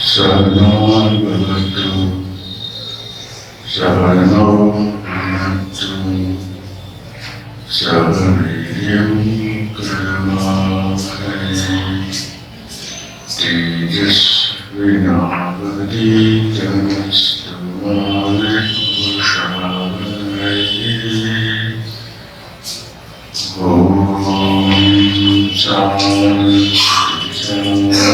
सहनो भवतु सहनो भुनक्तु सह वीर्यं करवावहै तेजस्विनावधीतमस्तु मा विद्विषावहै। ॐ शान्ति शान्ति।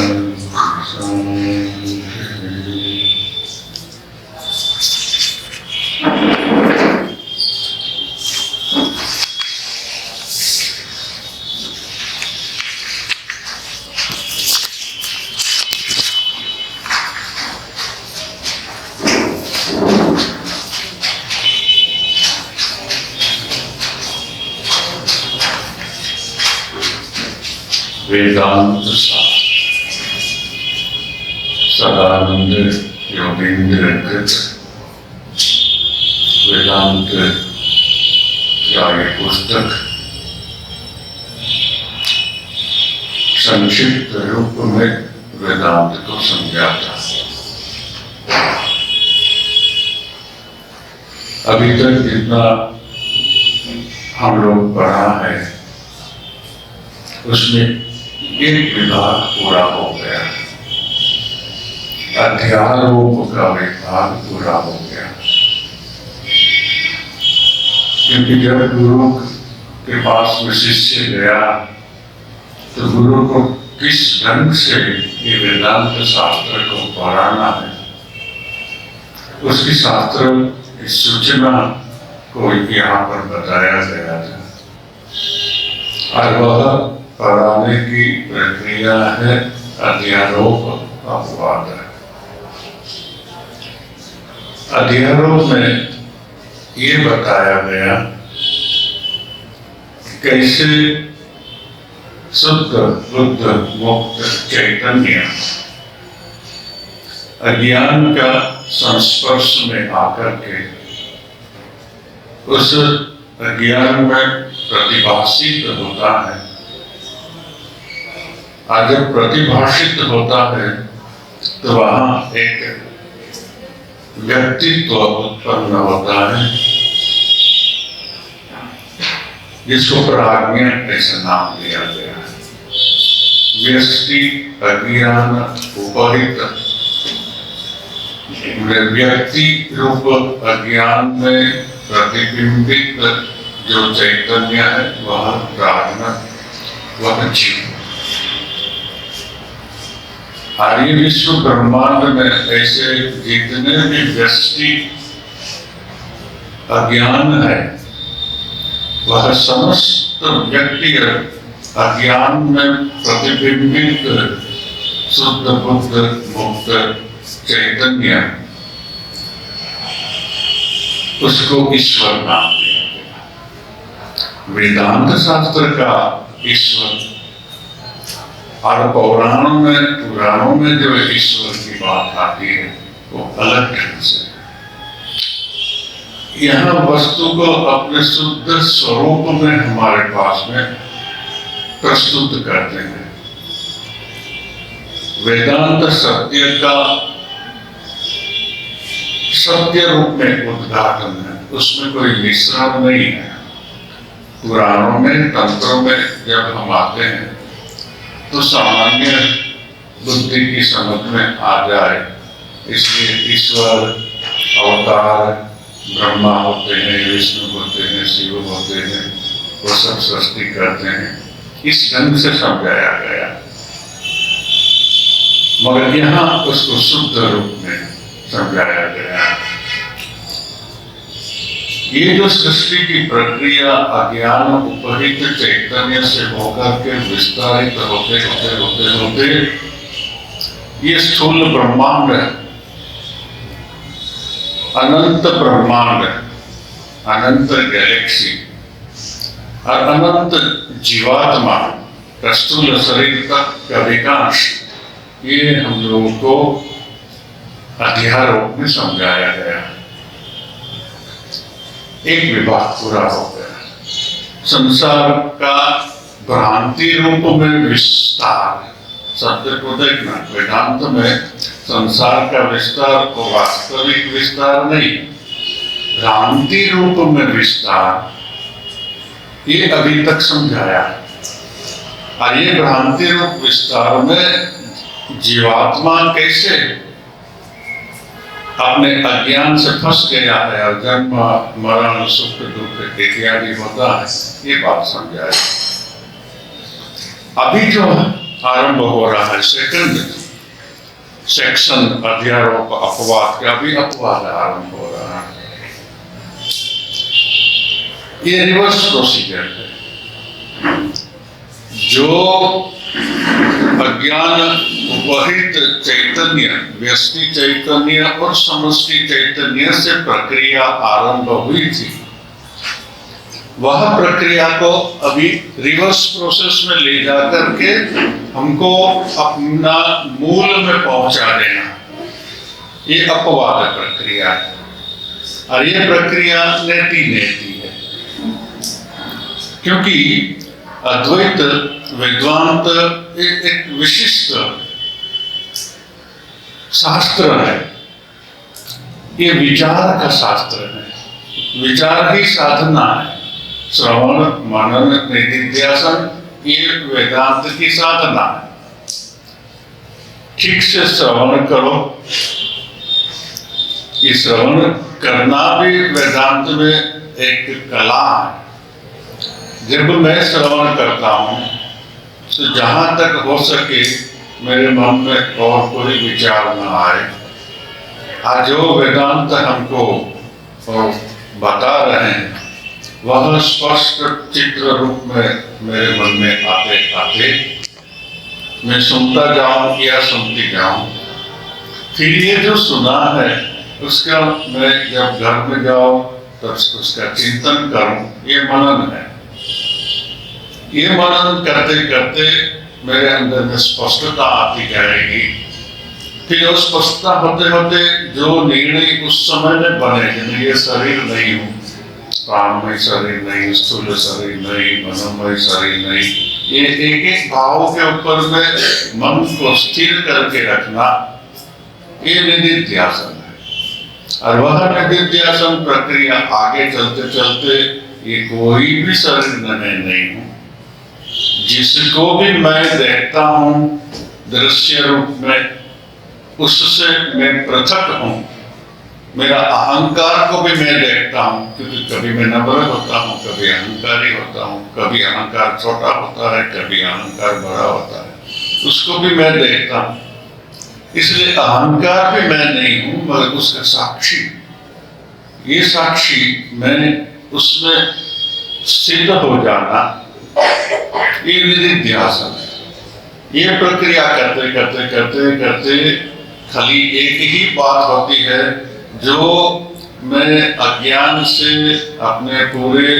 वेदांत सदानंद योगेंद्र कृत वेदांत या ये पुस्तक संक्षिप्त रूप में वेदांत को समझाता है। अभी तक जितना हम लोग पढ़ा है उसमें एक विभाग पूरा हो गया, अध्यारोप का विभाग पूरा हो गया। क्योंकि जब गुरु के पास में शिष्य गया तो गुरु को किस ढंग से ये वेदांत शास्त्र को पढ़ाना है उसकी शास्त्र की सूचना को यहाँ पर बताया गया था। और वह पढ़ाने की प्रक्रिया है अध्यारोप अपवाद। अध्यारोप में ये बताया गया कैसे शुद्ध बुद्ध मुक्त चैतन्य अज्ञान का संस्पर्श में आकर के उस अज्ञान में प्रतिभाषित होता है। और जब प्रतिभाषित होता है तो वहां एक व्यक्तित्व उत्पन्न होता है जिसको प्राज्ञ ऐसा नाम दिया गया है। व्यष्टि अज्ञान उपहित व्यक्ति रूप अज्ञान में प्रतिबिंबित जो चैतन्य है वह प्राज्ञ, वह जीव। और ये विश्व ब्रह्मांड में ऐसे जितने भी व्यष्टि अज्ञान है वह समस्त व्यक्ति अज्ञान में प्रतिबिंबित शुद्ध बुद्ध मुक्त चैतन्य उसको ईश्वर नाम दिया गया। वेदांत शास्त्र का ईश्वर और पुराणों में जो ईश्वर की बात आती है वो अलग ढंग से। यहाँ वस्तु को अपने शुद्ध स्वरूप में हमारे पास में प्रस्तुत करते हैं। वेदांत सत्य का सत्य रूप में उद्घाटन है, उसमें कोई मिश्रण नहीं है। पुराणों में तंत्रों में जब हम आते हैं तो सामान्य बुद्धि की समझ में आ जाए, इसलिए ईश्वर अवतार ब्रह्मा होते हैं, विष्णु होते हैं, शिव होते हैं, वो सब सृष्टि करते हैं, इस ढंग से समझाया गया। मगर यहाँ उसको शुद्ध रूप में समझाया गया। ये जो सृष्टि की प्रक्रिया अज्ञान उपहित चैतन्य से होकर के विस्तारित होते होते होते होते ये स्थूल ब्रह्मांड है, अनंत ब्रह्मांड, अनंत गैलेक्सी और अनंत जीवात्मा का स्थूल शरीर तक का विकास, ये हम लोगों को अध्यारोप में समझाया गया। एक विभाग पूरा हो गया। संसार का भ्रांति रूप में विस्तार, शब्द को देखना, वेदांत में संसार का विस्तार और वास्तविक विस्तार नहीं, भ्रांति रूप में विस्तार, ये अभी तक समझाया। और ये भ्रांति रूप विस्तार में जीवात्मा कैसे अपने अज्ञान से फंस गया है और जन्म मरण सुख दुख इत्यादि होता है, ये बात समझाए। अभी जो आरंभ हो रहा है सेकंड सेक्शन अध्यारोप अपवाद का, भी अपवाद आरंभ हो रहा है। ये रिवर्स प्रोसीजर है। जो अज्ञान वहित चैतन्य, व्यष्टि चैतन्य और समष्टि चैतन्य से प्रक्रिया आरंभ हुई थी, वह प्रक्रिया को अभी रिवर्स प्रोसेस में ले जाकर के हमको अपना मूल में पहुंचा देना, ये अपवाद प्रक्रिया है। और ये प्रक्रिया नेति नेति है, क्योंकि अद्वैत वेदांत एक विशिष्ट शास्त्र है। ये विचार का शास्त्र है, विचार ही साधना है। श्रवण मनन निधिध्यासन ये वेदांत की साधना है। ठीक से श्रवण करो, ये श्रवण करना भी वेदांत में एक कला है। जब मैं श्रवण करता हूँ तो जहाँ तक हो सके मेरे मन में और कोई विचार न आए, आज जो वेदांत हमको बता रहे हैं वह स्पष्ट चित्र रूप में मेरे मन में आते आते मैं सुनता जाऊं या सुनती जाऊं। फिर ये जो सुना है उसका मैं जब घर में जाऊं तब उसका चिंतन करूं, ये मनन है। ये मनन करते करते मेरे अंदर में स्पष्टता आती जाएगी। फिर वो स्पष्टता होते होते जो निर्णय उस समय में बने, यानी ये शरीर नहीं हूँ, प्राणमय शरीर नहीं, स्थूल शरीर नहीं, मनोमय शरीर नहीं, ये एक एक भाव के ऊपर में मन को स्थिर करके रखना, ये निधिध्यासन है। और वह निधिध्यासन प्रक्रिया आगे चलते चलते ये कोई भी शरीर नहीं हूँ, जिसको भी मैं देखता हूँ दृश्य रूप में, उससे मैं पृथक हूँ। मेरा अहंकार को भी मैं देखता हूँ, क्योंकि कभी मैं नम्र होता हूँ, कभी अहंकारी होता हूँ, कभी अहंकार छोटा होता है, कभी अहंकार बड़ा होता है, उसको भी मैं देखता हूँ। इसलिए अहंकार भी मैं नहीं हूँ मगर उसका साक्षी, ये साक्षी मैं उसमें सिद्ध हो जाना, ये निधिध्यासन है। ये प्रक्रिया करते करते करते करते खाली एक ही बात होती है, जो मैं अज्ञान से अपने पूरे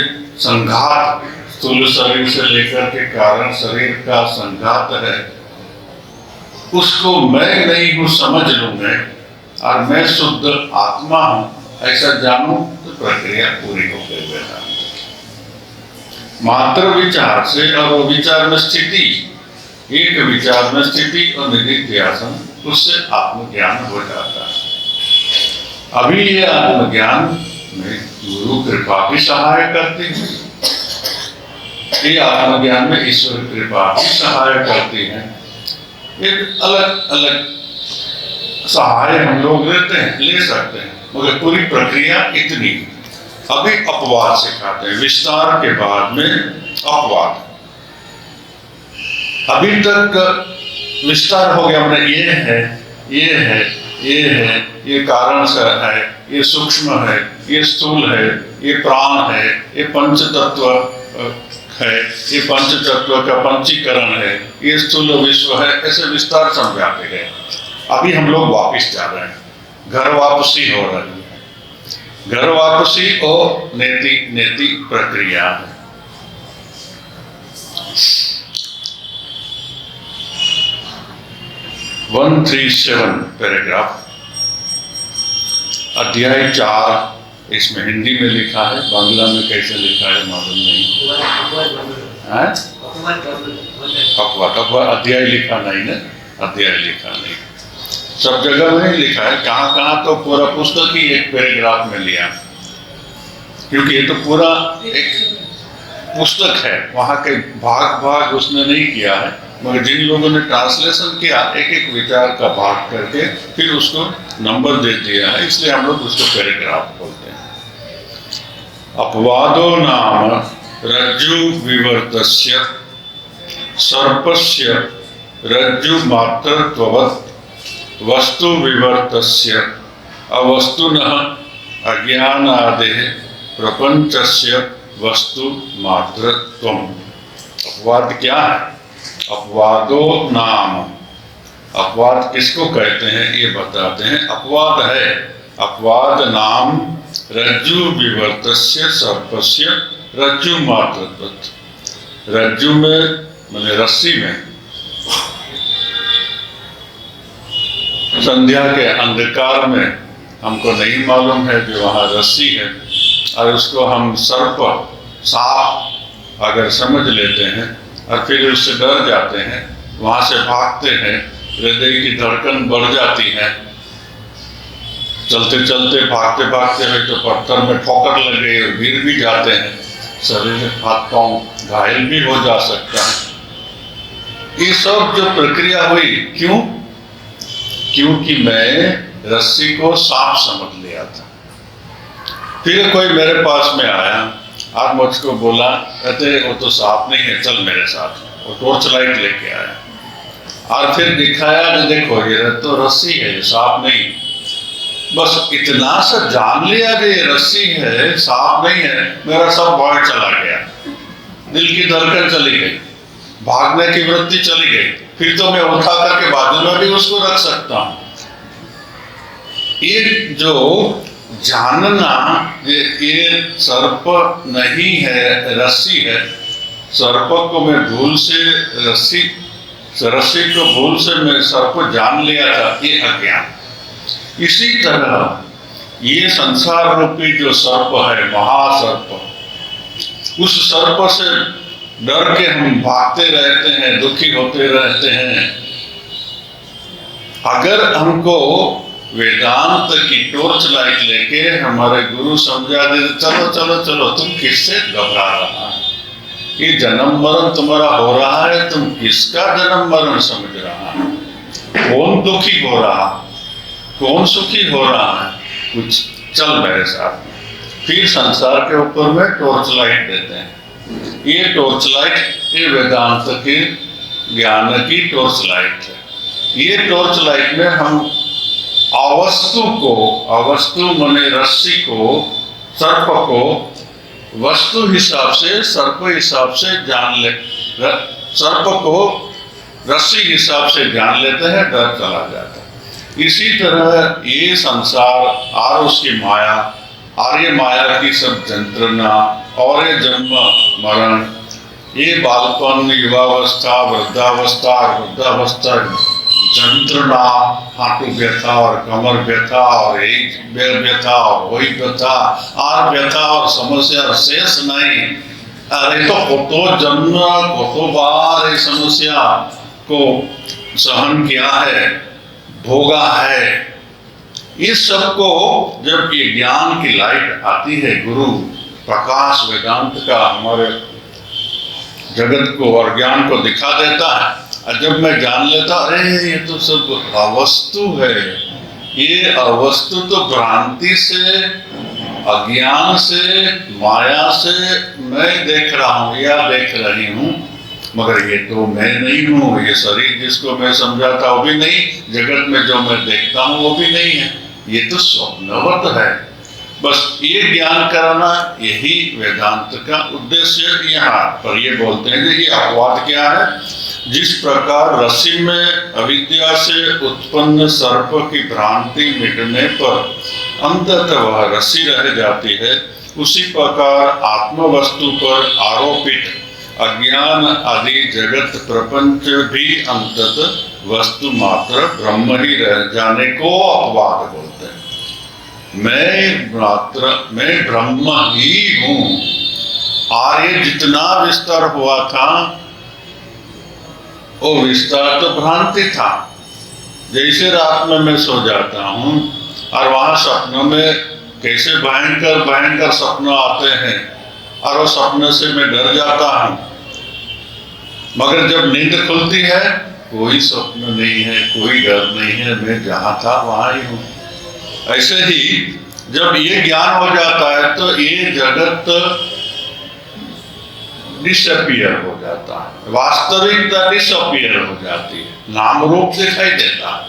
संघात, स्थूल शरीर से लेकर के कारण शरीर का संघात है, उसको मैं नहीं हूँ समझ लूँ मैं, और मैं शुद्ध आत्मा हूँ ऐसा जानूं, तो प्रक्रिया पूरी हो गई वेदांत। मात्र विचार से और वो विचार में स्थिति, एक विचार में स्थिति और निधिध्यासन, उससे आत्मज्ञान हो जाता है। अभी ये आत्मज्ञान में गुरु कृपा भी सहाय करती है, ये आत्मज्ञान में ईश्वर कृपा भी सहाय करती है। एक अलग अलग सहाय हम लोग लेते हैं, ले सकते हैं, मगर पूरी प्रक्रिया इतनी। अभी अपवाद सिखाते हैं, विस्तार के बाद में अपवाद। अभी तक विस्तार हो गया, हमने ये है, ये है, ये है, ये कारण से है, ये सूक्ष्म है, ये स्थूल है, ये प्राण है, ये पंच तत्व है, ये पंच तत्व का पंचीकरण है, ये स्थूल विश्व है, ऐसे विस्तार समझाते गए। अभी हम लोग वापिस जा रहे हैं, घर वापसी हो रही है। घर वापसी और नेति नेति प्रक्रिया है। वन 137 पैराग्राफ, अध्याय 4, इसमें हिंदी में लिखा है, बांग्ला में कैसे लिखा है मालूम नहीं। हैं? अपवाद अध्याय लिखा नहीं ना, अध्याय लिखा नहीं, सब जगह में नहीं लिखा है, कहाँ कहाँ तो पूरा पुस्तक ही एक पैराग्राफ में लिया, क्योंकि ये तो पूरा एक पुस्तक है, वहाँ के भाग भाग उसने नहीं किया है, मगर जिन लोगों ने ट्रांसलेशन किया एक एक विचार का भाग करके फिर उसको नंबर दे दिया है, इसलिए हम लोग उसको पैराग्राफ बोलते हैं। अपवादो नाम रज्जु विवर्तस्य सर्पस्य रज्जु मात्रत्ववत् वस्तु विवर्तस्य अवस्तुनः अज्ञानादेः प्रपंचस्य वस्तु मात्रत्वम्। अपवाद क्या है? अपवादो नाम, अपवाद किसको कहते हैं ये बताते हैं। अपवाद है, अपवाद नाम रज्जु विवर्तस्य सर्पस्य रज्जु मात्रत्वत्। रज्जु में माने रस्सी में, संध्या के अंधकार में हमको नहीं मालूम है कि वहाँ रस्सी है, और उसको हम सर्प सांप अगर समझ लेते हैं और फिर उससे डर जाते हैं, वहाँ से भागते हैं, हृदय की धड़कन बढ़ जाती है, चलते चलते भागते भागते हुए तो पत्थर में ठोकर लग गई और गिर भी जाते हैं, शरीर हाथ पांव घायल भी हो जा सकता है। ये सब जो प्रक्रिया हुई, क्यों? क्योंकि मैं रस्सी को सांप समझ लिया था। फिर कोई मेरे पास में आया और मुझको बोला, कहते वो तो सांप नहीं है, चल मेरे साथ। वो टॉर्च लाइट लेके आया और फिर दिखाया कि देखो ये तो रस्सी है, सांप नहीं। बस इतना सा जान लिया कि ये रस्सी है, सांप नहीं है, मेरा सब भय चला गया, दिल की धड़कन चली गई, भागने की वृत्ति चली गई। फिर तो मैं उठा करके बाजू में भी उसको रख सकता हूँ। ये जो जानना ये सर्प नहीं है, रस्सी है, सर्प को मैं भूल से रस्सी को भूल से मैं सर्प जान लिया था, ये अज्ञान। इसी तरह ये संसार रूपी जो सर्प है, महासर्प, उस सर्प से डर के हम भागते रहते हैं, दुखी होते रहते हैं। अगर हमको वेदांत की टॉर्च लाइट लेके हमारे गुरु समझा दे, चलो चलो चलो, तुम किससे घबरा रहा है, ये जन्म मरण तुम्हारा हो रहा है, तुम किसका जन्म मरण समझ रहा है, कौन दुखी हो रहा, कौन सुखी हो रहा है, कुछ चल मेरे साथ। फिर संसार के ऊपर में टॉर्च लाइट देते हैं। ये टॉर्च लाइट ये वेदांत के ज्ञान की टॉर्च लाइट है। ये टॉर्च लाइट में हम अवस्तु को, अवस्तु माने रस्सी को, सर्प को वस्तु हिसाब से, सर्प हिसाब से जान ले, सर्प को रस्सी हिसाब से जान लेते हैं, डर चला जाता है। इसी तरह ये संसार और उसकी माया और ये माया की सब जंत्रणा और ये जन्म मरण, ये बालपन, युवावस्था, वृद्धावस्था और वृद्धावस्था जंत्रणा, हाथों व्यथा और कमर व्यथा और एक व्यथा और वही व्यथा और व्यथा और समस्या शेष नहीं। अरे तो कतो जन्म कतो बार ये समस्या को सहन किया है, भोगा है। इस सब को जब ये ज्ञान की लाइट आती है, गुरु प्रकाश वेदांत का हमारे जगत को और ज्ञान को दिखा देता है, और जब मैं जान लेता, अरे ये तो सब अवस्तु है, ये अवस्तु तो भ्रांति से, अज्ञान से, माया से मैं देख रहा हूँ या देख रही हूँ, मगर ये तो मैं नहीं हूँ। ये शरीर जिसको मैं समझाता वो भी नहीं, जगत में जो मैं देखता हूँ वो भी नहीं है, ये तो स्वप्नवत है। बस ये ज्ञान कराना, यही वेदांत का उद्देश्य। यहाँ पर ये बोलते हैं कि अपवाद क्या है? जिस प्रकार रस्सी में अविद्या से उत्पन्न सर्प की भ्रांति मिटने पर अंततः वह रस्सी रह जाती है, उसी प्रकार आत्मवस्तु पर आरोपित अज्ञान आदि जगत प्रपंच भी अंततः वस्तु मात्र ब्रह्म ही रह जाने को अपवाद बोलते हैं। मैं ब्रह्म ही हूँ, आर्य जितना विस्तार हुआ था वो विस्तार तो भ्रांति था। जैसे रात में मैं सो जाता हूँ और वहां सपनों में कैसे भयंकर भयंकर सपने आते हैं और वो सपने से मैं डर जाता हूँ, मगर जब नींद खुलती है कोई स्वप्न नहीं है, कोई डर नहीं है, मैं जहाँ था वहां ही हूँ। ऐसे ही जब ये ज्ञान हो जाता है तो ये जगत डिसअपियर हो जाता है, वास्तविकता डिसअपियर हो जाती है। नाम रूप दिखाई देता है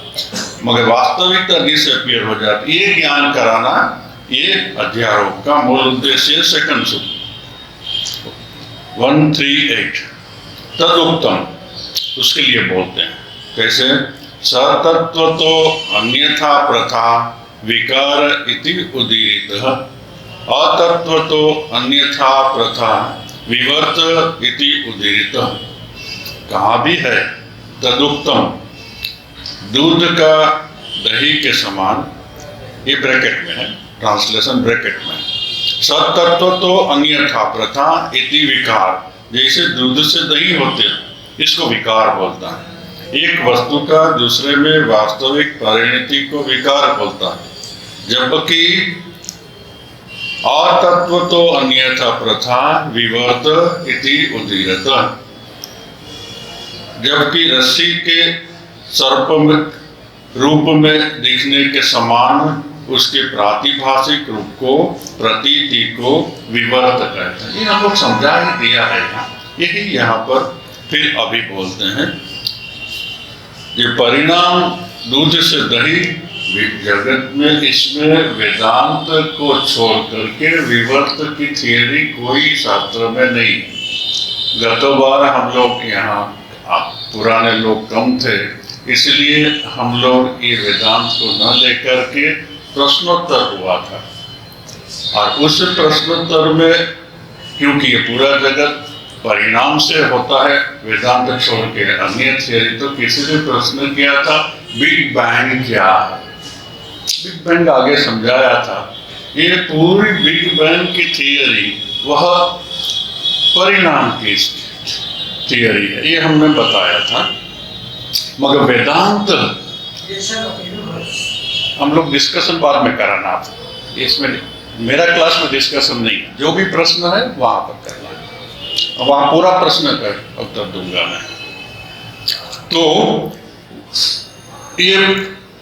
मगर वास्तविकता डिसअपियर हो जाती है। ये ज्ञान कराना ये अध्यारोप का मूल उद्देश्य। सेकंड सूत्र 138 तदुक्तम, उसके लिए बोलते हैं कैसे? सतत्व तो अन्यथा प्रथा विकार इति उदीरितः, अतत्व तो अन्यथा प्रथा विवर्त इति उदीरितः। कहाँ भी है तदुक्तम, दूध का दही के समान, ये ब्रैकेट में है, ट्रांसलेशन ब्रैकेट में। सतत्व तो अन्यथा प्रथा इति विकार, जैसे दूध से दही होते हैं, इसको विकार बोलता है। एक वस्तु का दूसरे में वास्तविक परिणति को विकार बोलता है। जबकि अतत्व तो अन्यथा प्रथा विवर्त इति उदीरत, जबकि रस्सी के सर्प रूप में दिखने के समान उसके प्रातिभाषिक रूप को, प्रतीति को विवर्त कहते हैं। ये हम लोग समझा ही दिया है। यही यहाँ पर फिर अभी बोलते हैं ये परिणाम दूध से दही जगत में, इसमें वेदांत को छोड़ करके विवर्त की थियरी कोई शास्त्र में नहीं। गत बार हम लोग यहाँ पुराने लोग कम थे, इसलिए हम लोग ये वेदांत को न लेकर के प्रश्नोत्तर हुआ था, और उस प्रश्नोत्तर में क्योंकि ये पूरा जगत परिणाम से होता है वेदांत छोड़ के अन्य थियरी, तो किसी ने प्रश्न किया था बिग बैंग क्या है। बिग बैंग आगे समझाया था, ये पूरी बिग बैंग की थियरी वह परिणाम की थियरी है, ये हमने बताया था। मगर वेदांत हम लोग डिस्कशन बाद में कराना, इसमें मेरा क्लास में डिस्कशन नहीं, जो भी प्रश्न है वहां पर करना, वहां पूरा प्रश्न का उत्तर दूंगा मैं। तो ये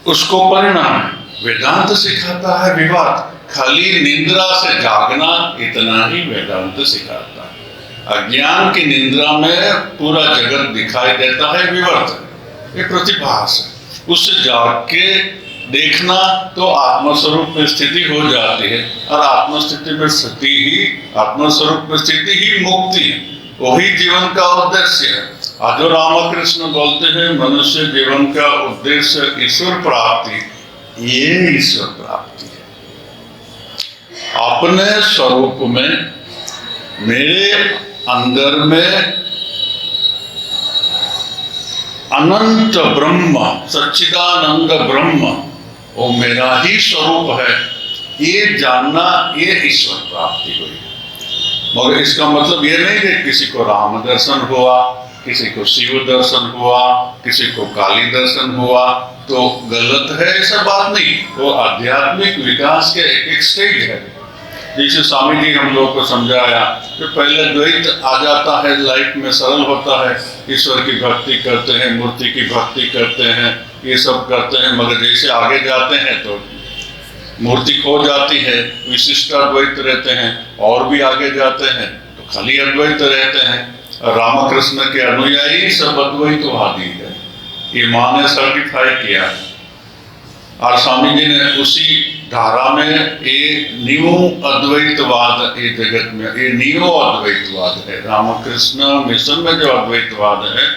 उसको परिणाम है। वेदांत सिखाता है विवाद, खाली निंद्रा से जागना इतना ही वेदांत सिखाता है। अज्ञान की निंद्रा में पूरा जगत दिखाई देता है विवर्त, ये प्रतिभास है। उससे जाग के देखना तो आत्मस्वरूप में स्थिति हो जाती है, और आत्मस्थिति में स्थिति ही, आत्मस्वरूप में स्थिति ही मुक्ति है, वही जीवन का उद्देश्य है। आजो रामकृष्ण बोलते हैं मनुष्य जीवन का उद्देश्य ईश्वर प्राप्ति, ये ईश्वर प्राप्ति है। अपने स्वरूप में मेरे अंदर में अनंत ब्रह्म, सच्चिदानंद ब्रह्म, वो मेरा ही स्वरूप है, ये जानना, ये ईश्वर प्राप्ति हुई। मगर इसका मतलब ये नहीं कि किसी को राम दर्शन हुआ, किसी को शिव दर्शन हुआ, किसी को काली दर्शन हुआ तो गलत है, ऐसा बात नहीं। वो आध्यात्मिक विकास के एक स्टेज है। जैसे स्वामी जी हम लोग को समझाया कि पहले द्वैत आ जाता है, लाइफ में सरल होता है, ईश्वर की भक्ति करते हैं, मूर्ति की भक्ति करते हैं, ये सब करते हैं, मगर जैसे आगे जाते हैं तो मूर्ति खो जाती है, विशिष्ट अद्वैत रहते हैं, और भी आगे जाते हैं तो खाली अद्वैत रहते हैं। रामकृष्ण के अनुयायी सब अद्वैतवादी है, ये मां ने सर्टिफाई किया। और स्वामी जी ने उसी धारा में ये न्यू अद्वैतवाद, ये जगत में ये न्यू अद्वैतवाद है। रामकृष्ण मिशन में जो अद्वैतवाद है,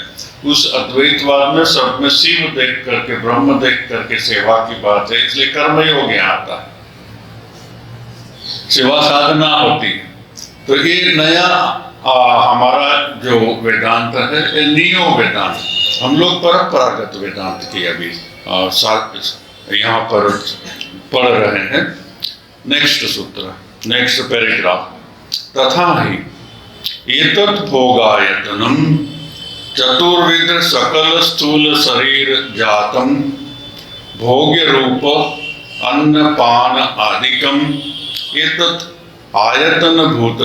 उस अद्वैतवाद में सब में शिव देख करके, ब्रह्म देख करके सेवा की बात है, इसलिए कर्मयोग यहाँ आता है, सेवा साधना होती है। तो ये नया हमारा जो वेदांत है, ये नियो वेदांत। हम लोग परंपरागत वेदांत की अभी यहाँ पर पढ़ रहे हैं। नेक्स्ट सूत्र, नेक्स्ट पैराग्राफ। तथा ही एतत् भोगायतनम चतुर्विध सकल स्थूल शरीर जातम भोग्य रूप अन्न पान आदिकम एतत् आयतन भूत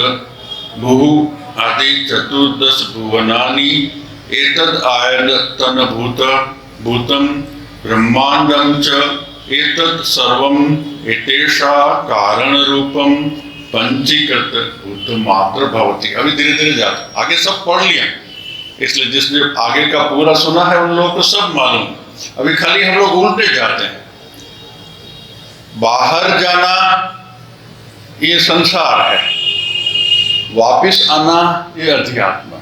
भू आदि चतुर्दश भुवनानि एतद् आयतन भूत भूतम ब्रह्मांडम च एतत् सर्वम एतेषा कारण रूपम पंचीकृत भूत मात्र भवति। अभी धीरे धीरे जाते, आगे सब पढ़ लिया, इसलिए जिसने आगे का पूरा सुना है उन लोगों को सब मालूम। अभी खाली हम लोग उल्टे जाते हैं। बाहर जाना ये संसार है, वापिस आना ये अध्यात्म है।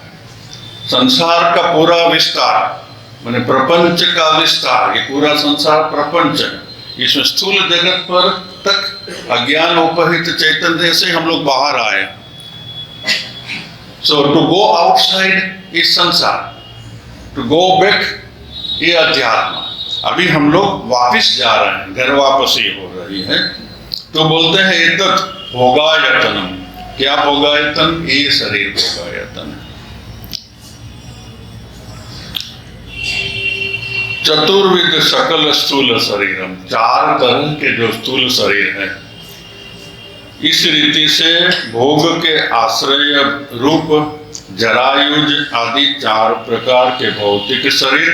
संसार का पूरा विस्तार माने प्रपंच का विस्तार, ये पूरा संसार प्रपंच है। इसमें स्थूल जगत पर तक अज्ञान उपहित चैतन्य से हम लोग बाहर आए। सो टू गो आउटसाइड इज संसार, टू गो बैक ये अध्यात्म। अभी हम लोग वापिस जा रहे हैं, घर वापसी हो रही है। तो बोलते हैं एतत् भोगायतनम। क्या भोगायतन? ये शरीर भोगायतन है। चतुर्विध सकल स्थूल शरीरम, चार तरह के जो स्थूल शरीर है, इस रीति से भोग के आश्रय रूप जरायुज आदि चार प्रकार के भौतिक शरीर,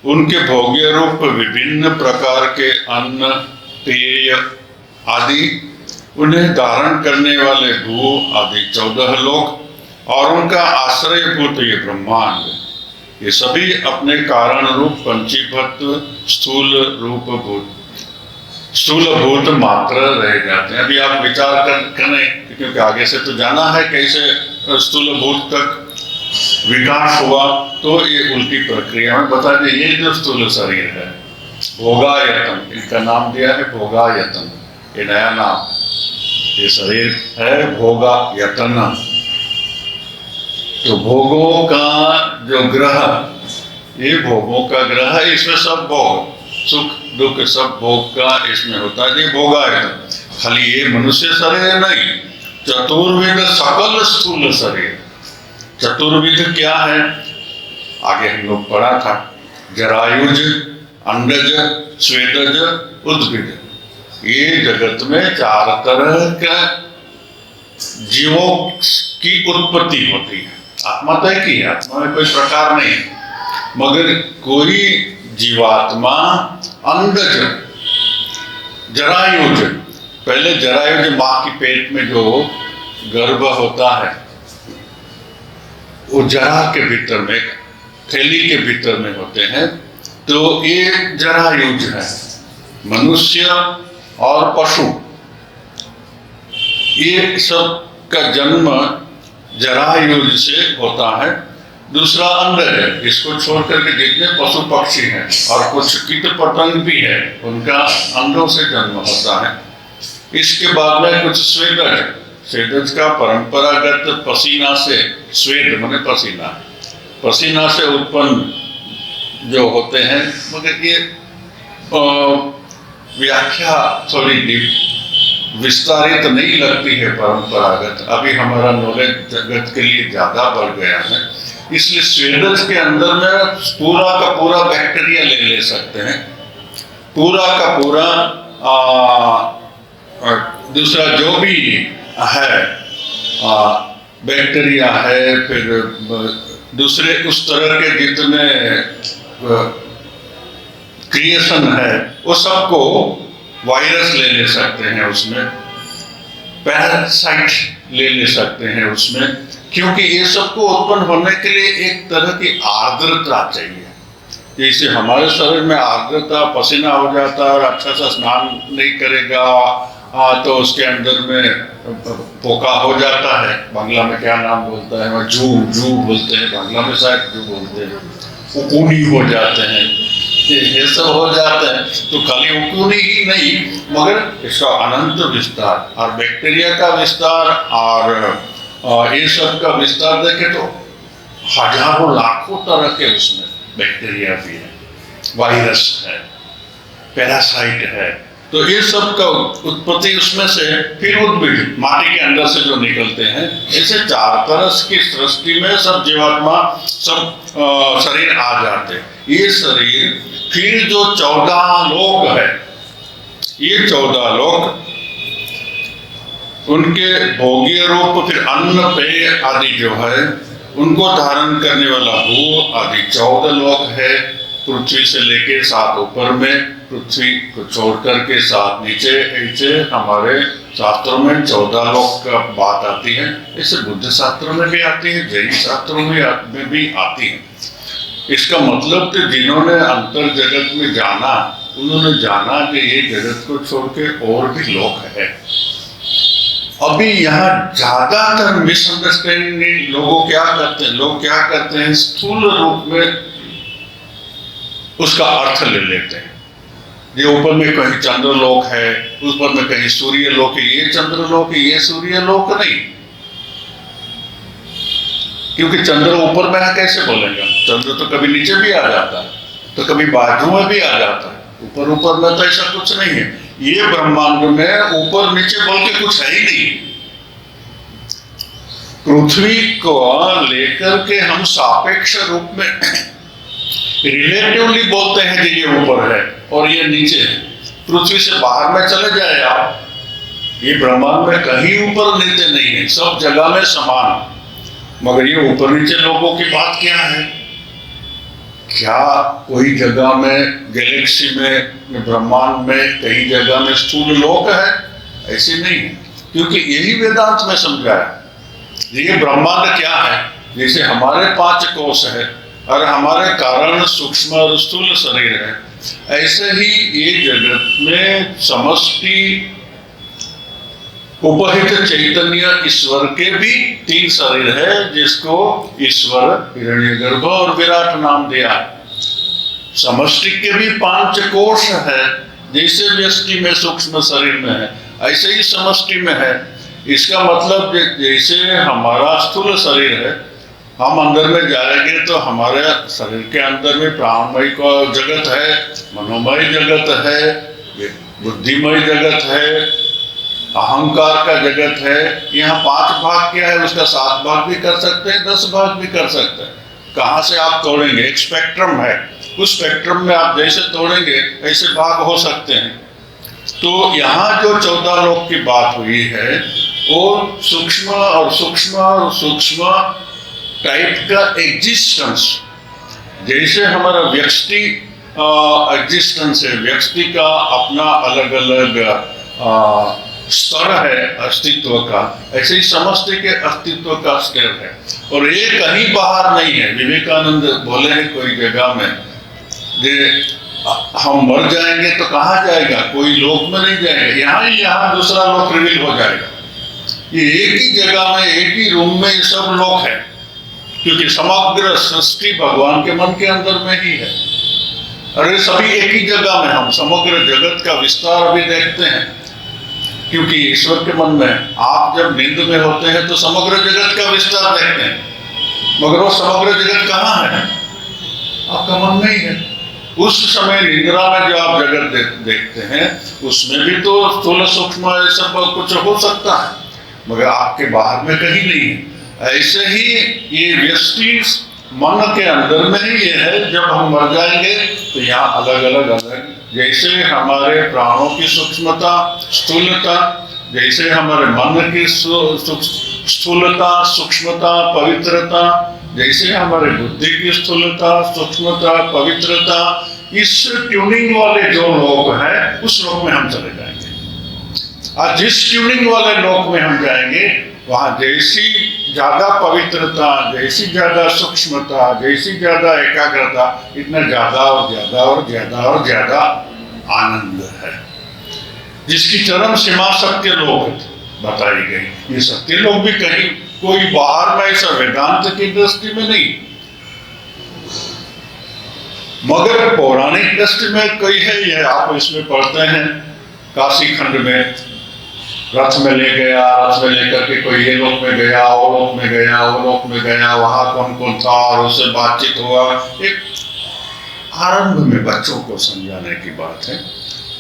उनके भोग्य रूप विभिन्न प्रकार के अन्न पेय आदि, उन्हें धारण करने वाले भू आदि 14 लोक और उनका आश्रयभूत ये ब्रह्मांड, ये सभी अपने कारण रूप पंचीभूत स्थूल रूप भूत स्थूल भूत मात्र रह जाते हैं। अभी आप विचार करें, क्योंकि आगे से तो जाना है कैसे स्थूल भूत तक विकास हुआ, तो ये उल्टी प्रक्रिया में बता दें। ये जो स्थूल शरीर है भोगायतन, इनका नाम दिया है भोगायतन, ये नया नाम। ये शरीर है भोगायतन। तो भोगों का जो ग्रह, ये भोगों का ग्रह है, इसमें सब भोग सुख दुख सब भोग का इसमें होता है। ये भोगायतन खाली ये मनुष्य शरीर नहीं, चतुर्विध सकल स्थूल शरीर। चतुर्विध क्या है? आगे हम लोग पढ़ा था, जरायुज, अंडज, स्वेदज, उद्भिद। ये जगत में चार तरह के जीवों की उत्पत्ति होती है। आत्मा तो एक ही है, आत्मा में कोई प्रकार नहीं, मगर कोई जीवात्मा अंडज, जरायुज, पहले जरायुज माँ की पेट में जो गर्भ होता है, वो जरा के भीतर में, थैली के भीतर में होते हैं, तो ये जरायुज है। मनुष्य और पशु, ये सब का जन्म जरायुज से होता है। दूसरा अंडज है, इसको छोड़ करके जितने पशु पक्षी हैं और कुछ कीट पतंग भी है, उनका अंडों से जन्म होता है। इसके बाद में कुछ स्वेदज, स्वेदज का परंपरागत पसीना से, स्वेद माने पसीना, पसीना से उत्पन्न जो होते हैं, मगर ये व्याख्या थोड़ी विस्तारित नहीं लगती है परंपरागत। अभी हमारा नॉलेज जगत के लिए ज्यादा बढ़ गया है, इसलिए स्वेदज के अंदर में पूरा का पूरा बैक्टीरिया ले सकते हैं, पूरा का पूरा दूसरा जो भी है बैक्टीरिया है, फिर दूसरे उस तरह के जितने क्रिएशन है, वो सबको वायरस ले सकते हैं उसमें, पैरासाइट ले सकते हैं उसमें, क्योंकि ये सबको उत्पन्न होने के लिए एक तरह की आर्द्रता चाहिए। जैसे हमारे शरीर में आर्द्रता, पसीना हो जाता है और अच्छा सा स्नान नहीं करेगा तो उसके अंदर में पोका हो जाता है। बांग्ला में क्या नाम बोलता है, जू बोलते हैं, बांग्ला में शायद जू बोलते हैं, उकूनी हो जाते हैं, ये सब हो जाते हैं। तो खाली उकूनी ही नहीं, मगर इसका अनंत विस्तार और बैक्टीरिया का विस्तार और ये सब का विस्तार देखे तो हजारों लाखों तरह के उसमें बैक्टीरिया भी है, वायरस है, पैरासाइट है, तो ये सब का उत्पत्ति उसमें से, फिर उद्भिद माटी के अंदर से जो निकलते हैं, ऐसे 4 तरह की सृष्टि में सब जीवात्मा, सब शरीर आ जाते। ये शरीर फिर जो 14 लोक है, ये 14 लोक उनके भोग्य रूप, फिर अन्न पेय आदि जो है उनको धारण करने वाला भू आदि 14 लोक है। पृथ्वी से लेके 7 ऊपर में, पृथ्वी को छोड़ करके 7 नीचे, ऐसे हमारे शास्त्रों में 14 लोक का बात आती है। ऐसे बुद्ध शास्त्रों में भी आती है, जैन शास्त्रों में भी आती है। इसका मतलब कि जिन्होंने अंतर जगत में जाना, उन्होंने जाना कि ये जगत को छोड़ के और भी लोक है। अभी यहाँ ज्यादातर मिसअंडरस्टैंडिंग लोग क्या करते हैं, स्थूल रूप में उसका अर्थ ले लेते हैं। ये ऊपर में कहीं चंद्रलोक है, ऊपर में कहीं सूर्यलोक है, ये चंद्रलोक है, ये सूर्यलोक नहीं। क्योंकि चंद्र ऊपर में है, कैसे बोलेंगे? चंद्र तो कभी नीचे भी आ जाता है, तो कभी बाजू में भी आ जाता है। ऊपर में तो ऐसा कुछ नहीं है। ये ब्रह्मांड में ऊपर नीचे बोल के कुछ है ही नहीं। पृथ्वी को लेकर के हम सापेक्ष रूप में रिलेटिवली बोलते हैं कि ये ऊपर है और ये नीचे है। पृथ्वी से बाहर में चले जाए आप, ये ब्रह्मांड में कहीं ऊपर नीचे नहीं है, सब जगह में समान। मगर ये ऊपर नीचे लोगों की बात क्या है? क्या कोई जगह में, गैलेक्सी में, ब्रह्मांड में कई जगह में स्थूल लोक है? ऐसे नहीं है, क्योंकि यही वेदांत में समझाया। ये ब्रह्मांड क्या है? जैसे हमारे 5 कोश है और हमारे कारण सूक्ष्म और स्थूल शरीर है, ऐसे ही ये जगत में समष्टि उपहित चैतन्य ईश्वर के भी 3 शरीर है, जिसको ईश्वर, हिरण्यगर्भ और विराट नाम दिया। समष्टि के भी 5 कोश है, जैसे व्यष्टि में सूक्ष्म शरीर में है, ऐसे ही समष्टि में है। इसका मतलब जैसे हमारा स्थूल शरीर है, हम अंदर में जाएंगे तो हमारे शरीर के अंदर में प्राणमय का जगत है, मनोमय जगत है, बुद्धिमय जगत है, अहंकार का जगत है। यहाँ 5 भाग क्या है, उसका 7 भाग भी कर सकते हैं, 10 भाग भी कर सकते हैं। कहाँ से आप तोड़ेंगे? एक स्पेक्ट्रम है, उस स्पेक्ट्रम में आप जैसे तोड़ेंगे ऐसे भाग हो सकते हैं। तो यहाँ जो 14 लोक की बात हुई है, वो सूक्ष्म और सूक्ष्म टाइप का एग्जिस्टेंस, जैसे हमारा व्यक्ति एग्जिस्टेंस है, व्यक्ति का अपना अलग अलग स्तर है अस्तित्व का, ऐसे ही समष्टि के अस्तित्व का स्तर है। और ये कहीं बाहर नहीं है। विवेकानंद बोले हैं कोई जगह में, हम मर जाएंगे तो कहाँ जाएगा? कोई लोक में नहीं जाएगा, यहाँ दूसरा लोक रिवील हो जाएगा। ये एक ही जगह में, एक ही रूम में ये सब लोक है, क्योंकि समग्र सृष्टि भगवान के मन के अंदर में ही है। अरे सभी एक ही जगह में, हम समग्र जगत का विस्तार अभी देखते हैं, क्योंकि ईश्वर के मन में, आप जब नींद में होते हैं तो समग्र जगत का विस्तार देखते हैं, मगर वो समग्र जगत कहाँ है? आपका मन में ही है। उस समय निद्रा में जो आप जगत देखते हैं, उसमें भी तो स्थूल सूक्ष्म सब कुछ हो सकता है, मगर आपके बाहर में कहीं नहीं है। ऐसे ही ये व्यष्टि मन के अंदर में ही ये है। जब हम मर जाएंगे तो यहाँ अलग अलग जैसे हमारे प्राणों की सूक्ष्मता, स्थूलता, जैसे हमारे मन की स्थूलता, सूक्ष्मता, पवित्रता, जैसे हमारे बुद्धि की स्थूलता, सूक्ष्मता, पवित्रता, इस ट्यूनिंग वाले जो लोग हैं, उस लोक में हम चले जाएंगे। और जिस ट्यूनिंग वाले लोक में हम जाएंगे, वहाँ जैसी ज्यादा पवित्रता, जैसी ज्यादा सूक्ष्मता, जैसी ज्यादा एकाग्रता, इतना ज्यादा और ज्यादा और ज्यादा और ज्यादा आनंद है, जिसकी चरम सीमा सत्य लोक बताई गई। ये सत्य लोक भी कहीं कोई बाहर में, ऐसा वेदांत की दृष्टि में नहीं, मगर पौराणिक दृष्टि में कोई है। ये आप इसमें पढ़ते हैं, काशी खंड में रथ में ले गया, रथ में लेकर के कोई ये लोक में गया, वो लोक में गया, वो लोक में गया, वहां कौन कौन था और उससे बातचीत हुआ। एक आरंभ में बच्चों को समझाने की बात है।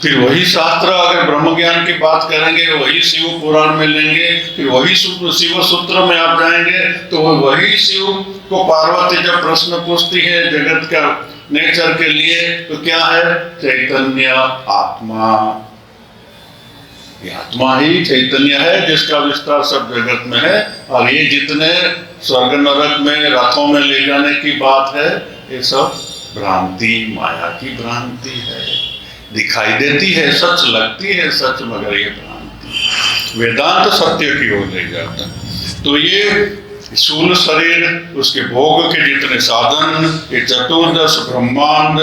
फिर वही शास्त्र अगर ब्रह्म ज्ञान की बात करेंगे, वही शिव पुराण में लेंगे, फिर वही शिव सूत्र में आप जाएंगे तो वही शिव को पार्वती जब प्रश्न पूछती है जगत का नेचर के लिए, तो क्या है? चैतन्य आत्मा। ये आत्मा ही चैतन्य है जिसका विस्तार सब जगत में है। और ये जितने स्वर्ग नरक में रथों में ले जाने की बात है, ये सब भ्रांति, माया की भ्रांति है। दिखाई देती है सच, लगती है सच, मगर ये भ्रांति। वेदांत सत्य की ओर ले जाता है। तो ये स्थूल शरीर, उसके भोग के जितने साधन, ये चतुर्दश ब्रह्मांड,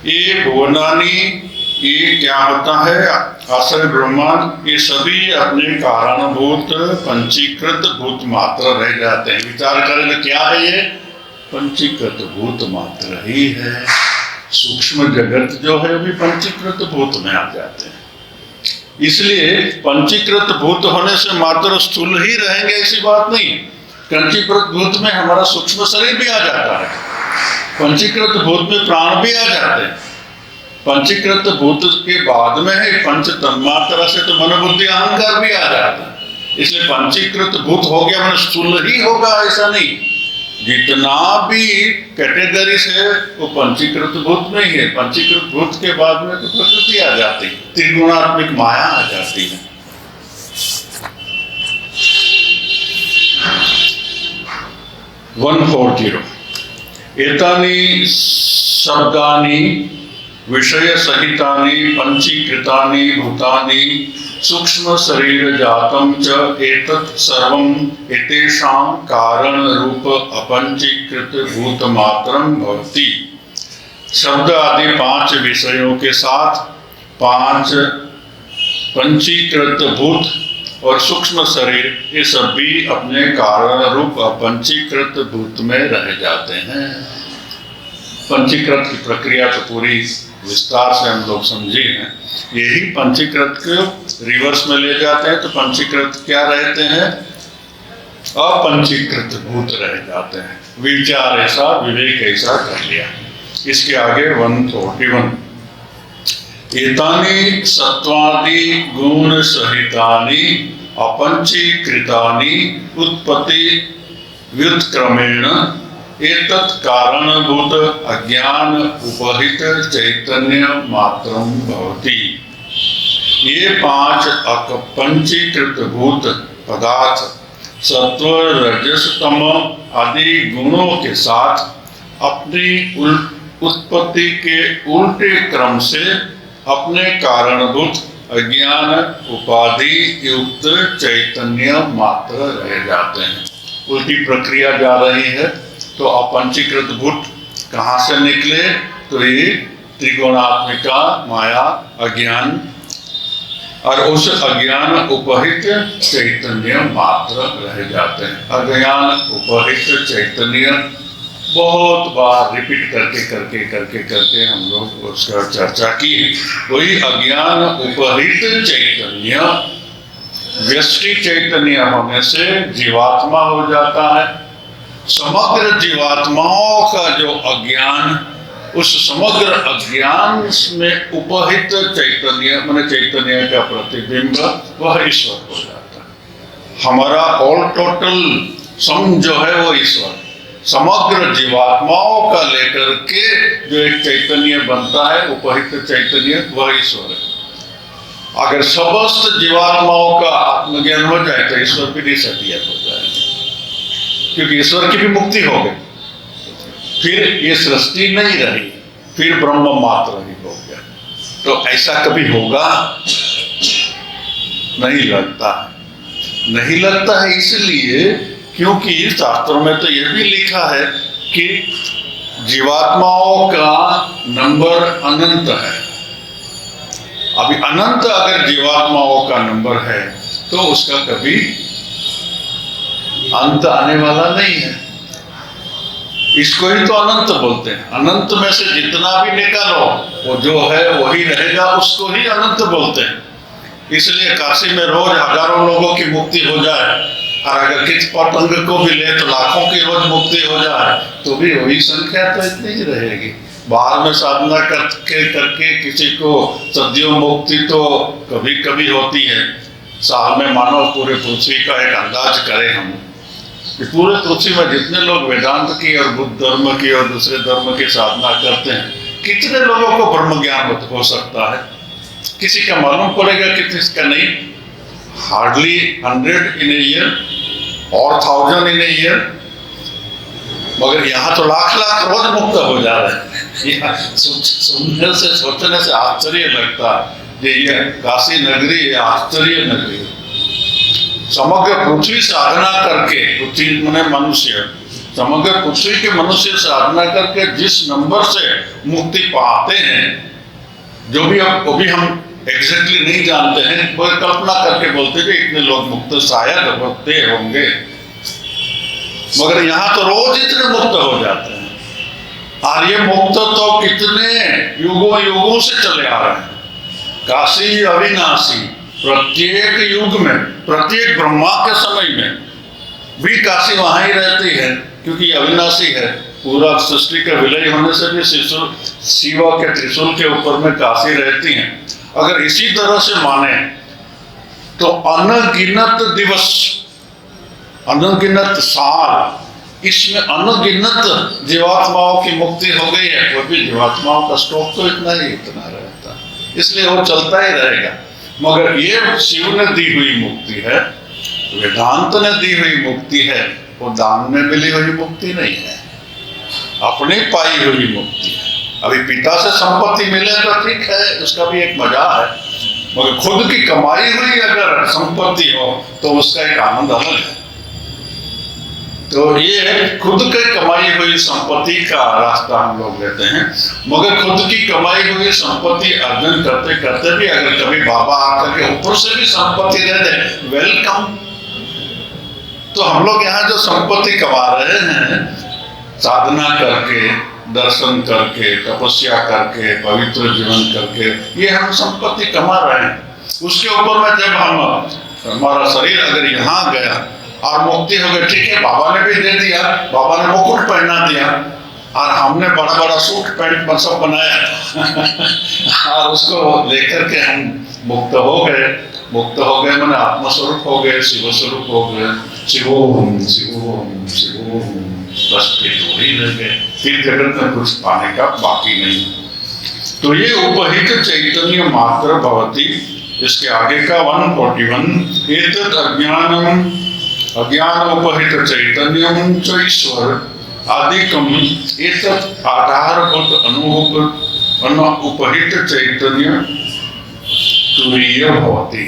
ये भुवनानी, ये क्या होता है? आश्रय ब्रह्मांड, ये सभी अपने कारणभूत पंचीकृत भूत मात्र रह जाते हैं। विचार करें तो क्या है ये? पंचीकृत भूत मात्र ही है। सूक्ष्म जगत जो है भी पंचीकृत भूत में आ जाते हैं। इसलिए पंचीकृत भूत होने से मात्र स्थूल ही रहेंगे ऐसी बात नहीं। पंचीकृत भूत में हमारा सूक्ष्म शरीर भी आ जाता है, पंचीकृत भूत में प्राण भी आ जाते हैं। पंचीकृत भूत के बाद में है पंच तन्मात्रा से तो मन बुद्धि अहंकार भी आ जाता है। इसलिए पंचीकृत भूत हो गया मैंने स्थूल ही होगा ऐसा नहीं। जितना भी कैटेगरीज है वो पंचीकृत भूत में ही है। पंचीकृत भूत के बाद में तो प्रकृति आ जाती है, त्रिगुणात्मिक माया आ जाती है। एतानि शब्दानि विषय सहितानि पंचीकृतानि भूतानि सूक्ष्म शरीर जातम च एतत् सर्वम् एतेषां कारण रूप अपंचीकृत भूत मात्रम भवति। शब्द आदि 5 विषयों के साथ 5 पंचीकृत भूत और सूक्ष्म शरीर, ये सभी अपने कारण रूप अपंचीकृत भूत में रह जाते हैं। पंचीकृत की प्रक्रिया तो पूरी विस्तार से हम लोग समझे हैं। यही पंचीकृत को रिवर्स में ले जाते हैं तो पंचीकृत क्या रहते हैं? अपंचीकृत भूत रह जाते हैं। विचार ऐसा, विवेक ऐसा कर लिया। इसके आगे 141 एतानि सत्वादि गुण सहितानि अपंचीकृतानि उत्पत्ति व्युत्क्रमेण एतत् कारणभूत अज्ञान उपहित चैतन्य मात्रम भवति। ये 5 अपंचीकृत भूत पदार्थ सत्व रजस तम आदि गुणों के साथ अपनी उत्पत्ति के उल्टे क्रम से अपने कारणभूत अज्ञान उपाधि युक्त चैतन्य मात्र रह जाते हैं। उल्टी प्रक्रिया जा रही है। तो अपंचीकृत भूत कहाँ से निकले? तो ये त्रिगुणात्मिका माया अज्ञान और उस अज्ञान उपहित चैतन्य मात्र रह जाते हैं। अज्ञान उपहित चैतन्य बहुत बार रिपीट करके हम लोग उसका चर्चा की। वही अज्ञान उपहित चैतन्य व्यष्टि चैतन्य होने से जीवात्मा हो जाता है। समग्र जीवात्माओं का जो अज्ञान, उस समग्र अज्ञान में उपहित चैतन्य माने चैतन्य का प्रतिबिंब वह ईश्वर हो जाता है। हमारा ऑल टोटल सम जो है वो ईश्वर, समग्र जीवात्माओं का लेकर के जो एक चैतन्य बनता है उपहित चैतन्य, वह ईश्वर है। अगर समस्त जीवात्माओं का आत्मज्ञान हो जाए तो ईश्वर भी निसक्रिय हो जाएगा, क्योंकि ईश्वर की भी मुक्ति हो गई। फिर ये सृष्टि नहीं रही, फिर ब्रह्म मात्र ही हो गया। तो ऐसा कभी होगा? नहीं लगता है इसलिए क्योंकि शास्त्रों में तो ये भी लिखा है कि जीवात्माओं का नंबर अनंत है। अभी अनंत अगर जीवात्माओं का नंबर है तो उसका कभी अंत आने वाला नहीं है। इसको ही तो अनंत बोलते हैं। अनंत में से जितना भी निकालो वो जो है वही रहेगा, उसको ही अनंत बोलते हैं। इसलिए काशी में रोज हजारों लोगों की मुक्ति हो जाए और अगर किस पतंग को भी ले तो लाखों की रोज मुक्ति हो जाए तो भी वही संख्या तो इतनी ही रहेगी। बाहर में साधना करके किसी को सदियों मुक्ति तो कभी कभी होती है। साल में मानो पूरे पृथ्वी का एक अंदाज करें हम कि पूरे पृथ्वी में जितने लोग वेदांत की और बुद्ध धर्म की और दूसरे धर्म की साधना करते हैं, कितने लोगों को ब्रह्म ज्ञान हो सकता है? किसी का मालूम पड़ेगा कि किसका नहीं। हार्डली 100 इन ए ईयर और 1000 इन ए ईयर। मगर यहाँ तो लाख लाख रोज मुक्त हो जा रहे हैं। सुनने से सोचने से आश्चर्य लगता है कि ये काशी नगरी आश्चर्य नगरी। समग्र पृथ्वी साधना करके, पृथ्वी माने मनुष्य, समग्र पृथ्वी के मनुष्य साधना करके जिस नंबर से मुक्ति पाते हैं, जो भी अब अभी हम एग्जैक्टली नहीं जानते हैं, वो कल्पना करके बोलते हैं कि इतने लोग मुक्त शायद होते होंगे। मगर यहाँ तो रोज इतने मुक्त हो जाते हैं। और ये मुक्त तो कितने युगों युगों से चले आ रहे हैं। काशी अविनाशी, प्रत्येक युग में, प्रत्येक ब्रह्मा के समय में भी काशी वहां ही रहती है, क्योंकि अविनाशी है। पूरा सृष्टि का विलय होने से भी शिव के त्रिशूल के ऊपर में काशी रहती है। अगर इसी तरह से माने तो अनगिनत दिवस, अनगिनत साल, इसमें अनगिनत जीवात्माओं की मुक्ति हो गई है। वो भी जीवात्माओं का स्टॉक तो इतना रहता है, इसलिए वो चलता ही रहेगा। मगर ये शिव ने दी हुई मुक्ति है, वेदांत ने दी हुई मुक्ति है, वो दान में मिली हुई मुक्ति नहीं है, अपनी पाई हुई मुक्ति है। अभी पिता से संपत्ति मिले तो ठीक है, उसका भी एक मजा है। मगर खुद की कमाई हुई अगर संपत्ति हो तो उसका एक आनंद अलग है। तो ये खुद के कमाई हुई संपत्ति का रास्ता हम लोग लेते हैं। मगर खुद की कमाई हुई संपत्ति अर्जन करते करते भी अगर कभी बाबा आकर के ऊपर से भी संपत्ति दे दे, वेलकम। तो हम लोग यहाँ जो संपत्ति कमा रहे हैं, साधना करके, दर्शन करके, तपस्या करके, पवित्र जीवन करके, ये हम संपत्ति कमा रहे हैं। उसके ऊपर में जब हमारा शरीर अगर यहाँ गया और मुक्ति हो गई, ठीक है, बाबा ने भी दे दिया, बाबा ने मुकुट पहना दिया और हमने बड़ा बड़ा सूट पैंट सब बनाया और उसको लेकर के हम मुक्त हो गए। मुक्त हो गए मैंने आत्मस्वरूप हो गए, शिव स्वरूप हो गए। शिवोम शिवोम शिवोम, बस पेट ही रह गए। फिर जगत में कुछ पाने का बाकी नहीं। तो ये उपहित चैतन्य मात्र भवति। इसके आगे का 141, एतत् अज्ञानम अज्ञान उपहित चैतन्यम च ईश्वर आदिकम एतत् आधारभूत अनुपहित चैतन्य तुरीय भवति।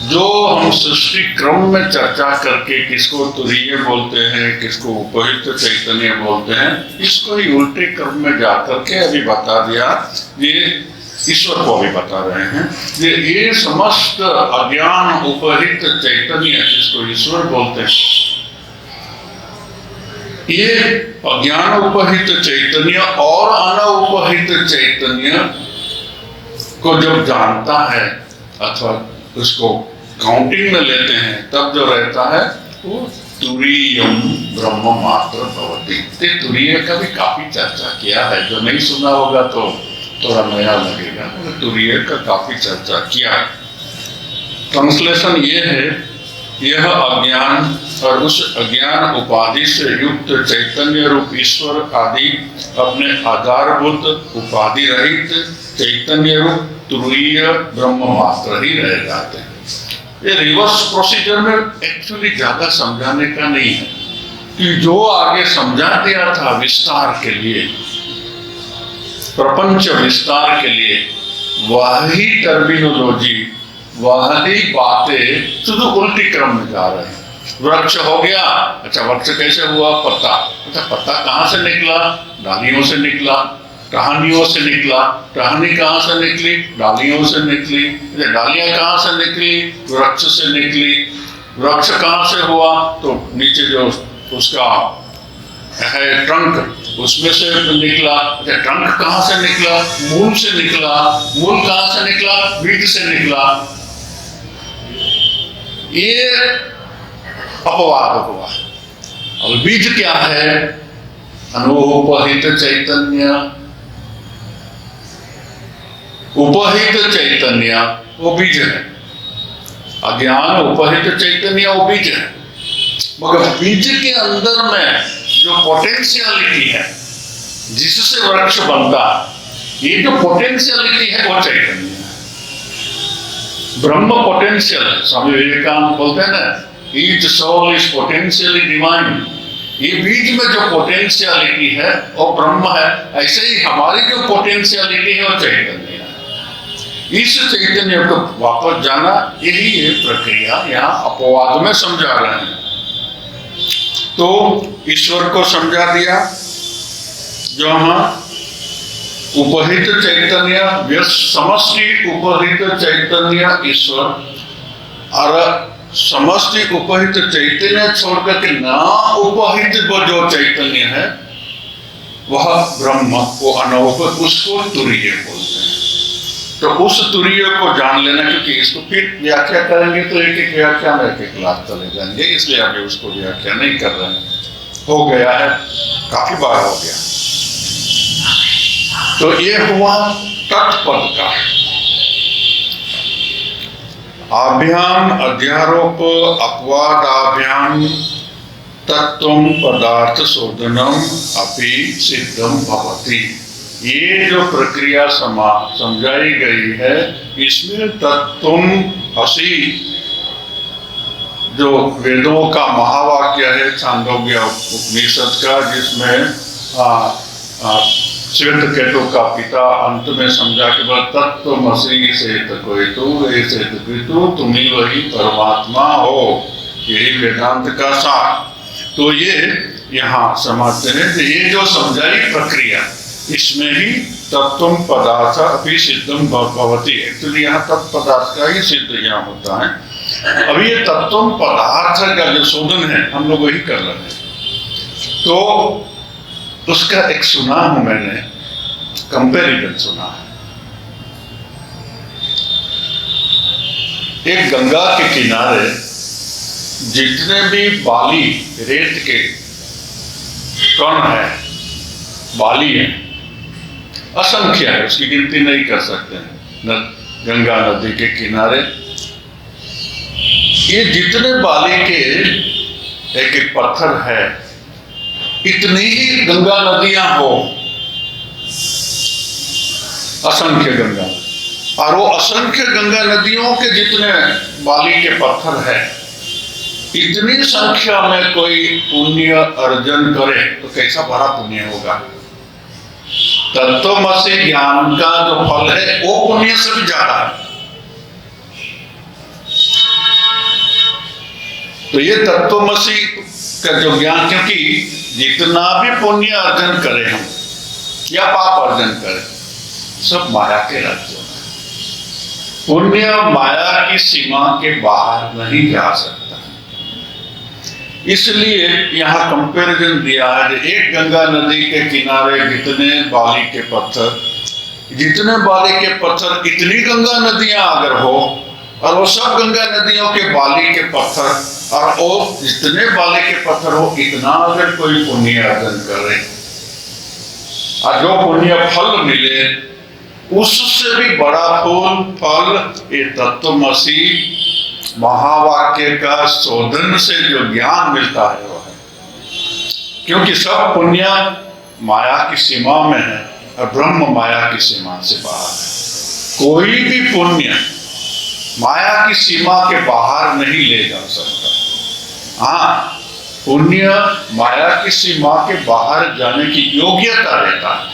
जो हम सृष्टि क्रम में चर्चा करके किसको तुरीय बोलते हैं, किसको उपहित चैतन्य बोलते हैं, इसको ही उल्टे क्रम में जाकर के अभी बता दिया। ये ईश्वर को भी बता रहे हैं। ये समस्त अज्ञान उपहित चैतन्य जिसको ईश्वर बोलते हैं, ये अज्ञान उपहित चैतन्य और अनुपहित चैतन्य को जब जानता है अथवा उसको काउंटिंग में लेते हैं, तब जो रहता है वो तुरीयम ब्रह्म मात्र भवति। तुरीय का भी काफी चर्चा किया है, जो नहीं सुना होगा तो थोड़ा नया लगेगा। तुरीय का काफी चर्चा किया। ट्रांसलेशन ये है, यह अज्ञान और उस अज्ञान उपाधि से युक्त चैतन्य रूप ईश्वर आदि अपने आधारभूत उपाधि रहित चैतन्य रूप तुरीय ब्रह्म मात्र ही रह जाते हैं। ये रिवर्स प्रोसीजर में एक्चुअली ज्यादा समझाने का नहीं है, कि जो आगे समझा दिया था विस्तार के लिए, प्रपंच विस्तार के लिए, वही टर्मिनोलॉजी, वही बातें शुद्ध उल्टी क्रम में जा रहे हैं। वृक्ष हो गया, अच्छा वृक्ष कैसे हुआ? पत्ता, अच्छा पत्ता कहाँ से निकला? डालियों से निकला। टहनियों से निकला, टहनी कहाँ से निकली? डालियों से निकली। डालियां कहाँ से निकली? वृक्ष से निकली। वृक्ष कहाँ से हुआ? तो नीचे जो उसका है ट्रंक, उसमें से निकला। अच्छा ट्रंक कहाँ से निकला? मूल से निकला। मूल कहाँ से निकला? बीज से निकला। ये अपवाद हुआ। और बीज क्या है? अनुपहित चैतन्य, उपहित चैतन्य वो बीज है। अज्ञान उपहित चैतन्य वो बीज है, मगर बीज के अंदर में जो पोटेंशियलिटी है जिससे वृक्ष बनता है, ये जो पोटेंशियलिटी है वो चैतन्य है, ब्रह्म पोटेंशियल है। स्वामी विवेकानंद बोलते हैं ना, each soul is potentially divine. ये बीज में जो पोटेंशियलिटी है वो ब्रह्म है, ऐसे ही हमारी जो पोटेंशियलिटी है वो चैतन्य है। इस चैतन्य को वापस जाना, यही ये प्रक्रिया यहाँ अपवाद में समझा रहे हैं। तो ईश्वर को समझा दिया, जो हम उपहित चैतन्य, समष्टि उपहित चैतन्य ईश्वर, और समष्टि उपहित चैतन्य छोड़कर के ना उपहित वो जो चैतन्य है वह ब्रह्म, वो अनौपहित, उसको तुरीय बोलते हैं। तो उस तुरीय को जान लेना, क्योंकि इसको फिर व्याख्या करेंगे तो एक एक व्याख्या में एक एक क्लास चले जाएंगे, इसलिए अभी उसको व्याख्या नहीं कर रहे हैं। हो गया है, काफी बार हो गया। तो ये हुआ तत्पद का। आभ्याम अध्यारोप अपवादाभ्याम तत्त्वं पदार्थ शोधनम अपि सिद्धम भवति। ये जो प्रक्रिया समझाई गई है, इसमें तत्त्वं असि, जो वेदों का महावाक्य है छांदोग्य उपनिषद का, जिसमें श्वेत केतु का पिता अंत में समझा कि वह तत्त्वमसि सेत कोई तू ऐसे तू, तुम ही वही परमात्मा हो, यही वेदांत का सार। तो ये यहाँ समझते हैं कि ये जो समझाई प्रक्रिया, इसमें ही तत्त्वं पदार्थ अपि सिद्धम भवति। एक्चुअली यहाँ तत्पदार्थ का ही सिद्ध यहाँ होता है। अभी ये तत्त्वं पदार्थ का जो शोधन है हम लोग वही कर रहे हैं। तो उसका एक सुना हूं मैंने, कंपैरिजन सुना है। एक गंगा के किनारे जितने भी बाली रेत के कण है, बाली है, असंख्य है, उसकी गिनती नहीं कर सकते हैं। गंगा नदी के किनारे ये जितने बाली के एक एक पत्थर है, इतनी ही गंगा नदियां हो, असंख्य गंगा, और वो असंख्य गंगा नदियों के जितने बाली के पत्थर है, इतनी संख्या में कोई पुण्य अर्जन करे तो कैसा बड़ा पुण्य होगा। तत्त्वमसि ज्ञान का जो फल है वो पुण्य से भी ज्यादा है। तो ये तत्त्वमसि का जो ज्ञान, क्योंकि जितना भी पुण्य अर्जन करें हम या पाप अर्जन करें, सब माया के राज्य में। पुण्य माया की सीमा के बाहर नहीं जा सकता। इसलिए यहाँ कंपैरिजन दिया है, एक गंगा नदी के किनारे जितने बाली के पत्थर, जितने बाली के पत्थर, इतनी गंगा नदियां अगर हो, और वो सब गंगा नदियों के बाली के पत्थर, और वो जितने बाली के पत्थर हो, इतना अगर कोई पुण्य अर्जन करे और जो पुण्य फल मिले, उससे भी बड़ा फल ये तत्त्वमसि महावाक्य का शोधन से जो ज्ञान मिलता है वो है। क्योंकि सब पुण्य माया की सीमा में है और ब्रह्म माया की सीमा से बाहर है। कोई भी पुण्य माया की सीमा के बाहर नहीं ले जा सकता। हाँ, पुण्य माया की सीमा के बाहर जाने की योग्यता रहता है।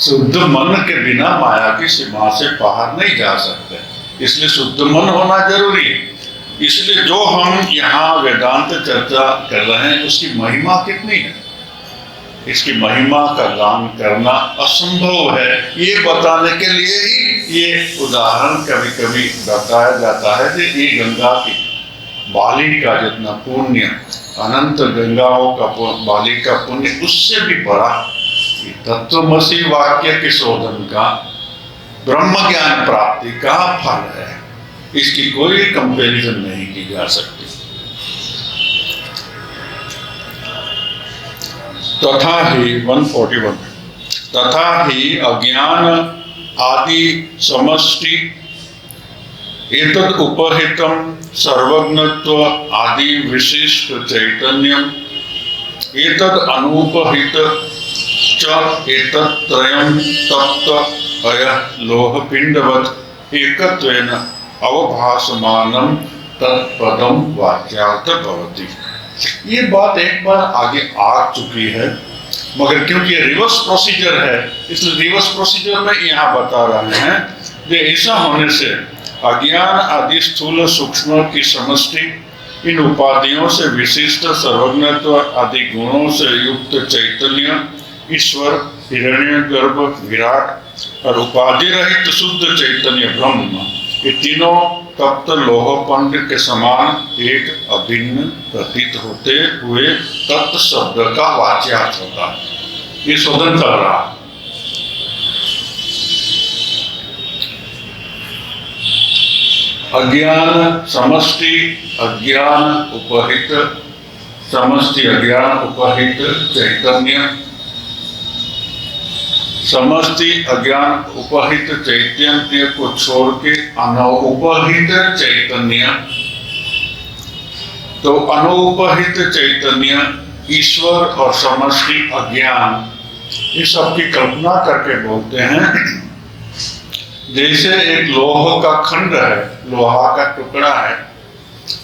शुद्ध मन के बिना माया की सीमा से बाहर नहीं जा सकते, इसलिए शुद्ध मन होना जरूरी है। इसलिए जो हम यहाँ वेदांत चर्चा कर रहे हैं उसकी महिमा कितनी है, इसकी महिमा का गान करना असंभव है। ये बताने के लिए ही ये उदाहरण कभी कभी बताया जाता है कि ये गंगा की बाली का जितना पुण्य, अनंत गंगाओं का बाली का पुण्य, उससे भी बड़ा तत्त्वमसि वाक्य के शोधन का, ब्रह्म ज्ञान प्राप्ति का फल है। इसकी कोई कंपैरिजन नहीं की जा सकती। तथा ही 141 तथा ही अज्ञान आदि समष्टि एतद् उपहितं सर्वज्ञत्व आदि विशिष्ट चैतन्यम एतद् अनुपहित च एतत् त्रयं तप्त अय लोहपिंडवत् एकत्वेन अवभासमानं तत्पदम वाक्यार्थ भवति। ये बात एक बार आगे आ चुकी है, मगर क्योंकि रिवर्स प्रोसीजर है इसलिए रिवर्स प्रोसीजर में यहाँ बता रहे हैं कि ऐसा होने से अज्ञान आदि स्थूल सूक्ष्म की समष्टि इन उपाधियों से विशिष्ट सर्वज्ञत्व आदि गुणों से युक्त चैतन्य ईश्वर हिरण्यगर्भ विराट और उपाधि रहित शुद्ध चैतन्य ब्रह्म ये तीनों तप्त लोहपंड के समान एक अभिन्न प्रतीत होते हुए तत्त शब्द का वाच्यार्थ होता है। ये शोधन कर रहा है। अज्ञान समष्टि अज्ञान उपहित समष्टि अज्ञान उपहित चैतन्य समष्टि अज्ञान उपहित चैतन्य को छोड़ के अनुपहित चैतन्य, तो अनुपहित चैतन्य ईश्वर और समष्टि अज्ञान इस सब की कल्पना करके बोलते हैं। जैसे एक लोह का खंड है, लोहा का टुकड़ा है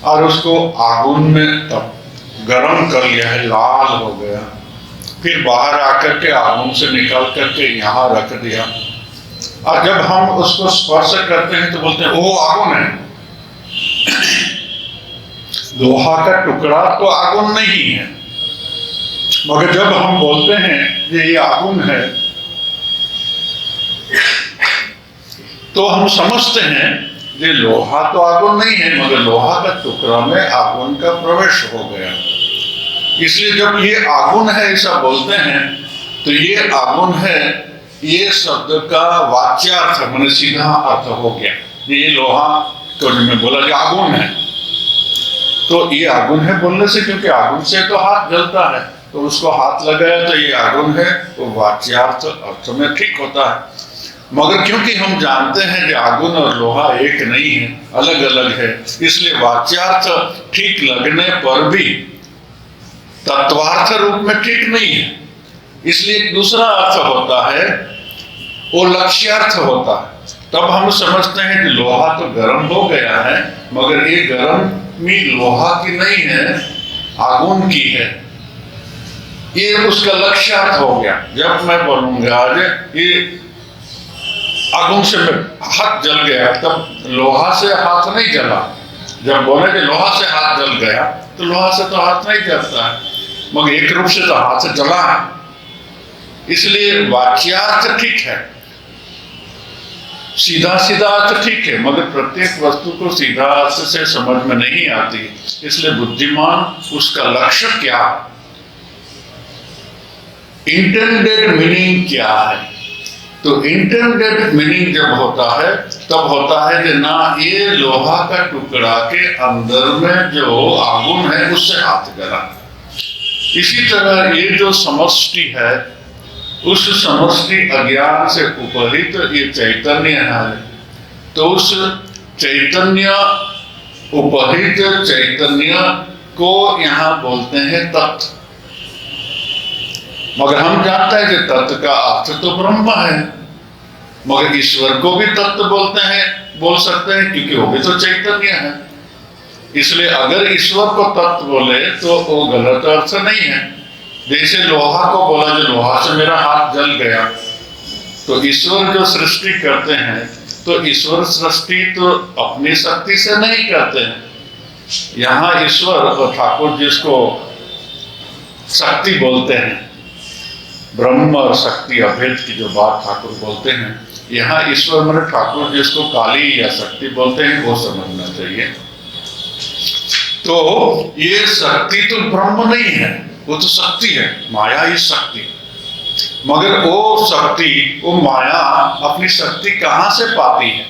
और उसको आগুन में गर्म कर लिया है, लाल हो गया, फिर बाहर आकर के आগুन से निकाल करके यहाँ रख दिया और जब हम उसको स्पर्श करते हैं तो बोलते हैं वो आগুन है। लोहा का टुकड़ा तो आগুन नहीं है, मगर जब हम बोलते हैं ये आগুन है तो हम समझते हैं ये लोहा तो आগুन नहीं है, मगर लोहा का टुकड़ा में आগুन का प्रवेश हो गया। इसलिए जब ये आगुन है ऐसा बोलते हैं तो ये आगुन है, ये शब्द का वाच्यार्थ मैंने सीधा अर्थ हो गया। ये लोहा तो मैं बोला कि आगुन है, तो ये आगुन है बोलने से, क्योंकि आगुन से तो हाथ जलता है तो उसको हाथ लगाया तो ये आगुन है, तो वाच्यार्थ अर्थ में ठीक होता है। मगर क्योंकि हम जानते हैं कि आगुन और लोहा एक नहीं है, अलग अलग है, इसलिए वाच्यार्थ ठीक लगने पर भी तत्वार्थ रूप में ठीक नहीं है। इसलिए एक दूसरा अर्थ होता है, वो लक्ष्यार्थ होता है। तब हम समझते हैं कि लोहा तो गर्म हो गया है, मगर ये गर्मी लोहा की नहीं है, आगुन की है। ये उसका लक्ष्यार्थ हो गया। जब मैं बोलूंगा आज ये आगुन से हाथ जल गया, तब लोहा से हाथ नहीं जला। जब बोले कि लोहा से हाथ जल गया तो लोहा से तो हाथ नहीं जलता है, मगर एक रूप से तो हाथ से जला है। इसलिए वाच्यार्थ ठीक है, सीधा सीधा अर्थ ठीक है, मगर प्रत्येक वस्तु को सीधा अर्थ से समझ में नहीं आती। इसलिए बुद्धिमान उसका लक्ष्य क्या, इंटेंडेड मीनिंग क्या है। तो इंटेंडेड मीनिंग जब होता है तब होता है कि ना ये लोहा का टुकड़ा के अंदर में जो आगुन है उससे हाथ जला। इसी तरह ये जो समष्टि है उस समष्टि अज्ञान से उपहित ये चैतन्य है, तो उस चैतन्य उपहित चैतन्य को यहाँ बोलते हैं तत्व। मगर हम जानते हैं कि तत्व का अर्थ तो ब्रह्म है, मगर ईश्वर को भी तत्व बोलते हैं, बोल सकते हैं, क्योंकि वो भी तो चैतन्य है। इसलिए अगर ईश्वर को तत्व बोले तो वो गलत अर्थ नहीं है। जैसे लोहा को बोला जो लोहा से मेरा हाथ जल गया, तो ईश्वर जो सृष्टि करते हैं तो ईश्वर सृष्टि तो अपनी शक्ति से नहीं करते हैं। यहाँ ईश्वर और ठाकुर जिसको शक्ति बोलते हैं, ब्रह्म और शक्ति अभेद की जो बात ठाकुर बोलते हैं, यहाँ ईश्वर मेरे ठाकुर जिसको काली या शक्ति बोलते हैं वो समझना चाहिए। तो ये शक्ति तो ब्रह्म नहीं है, वो तो शक्ति है, माया ही शक्ति। मगर वो शक्ति, वो माया अपनी शक्ति कहाँ से पाती है?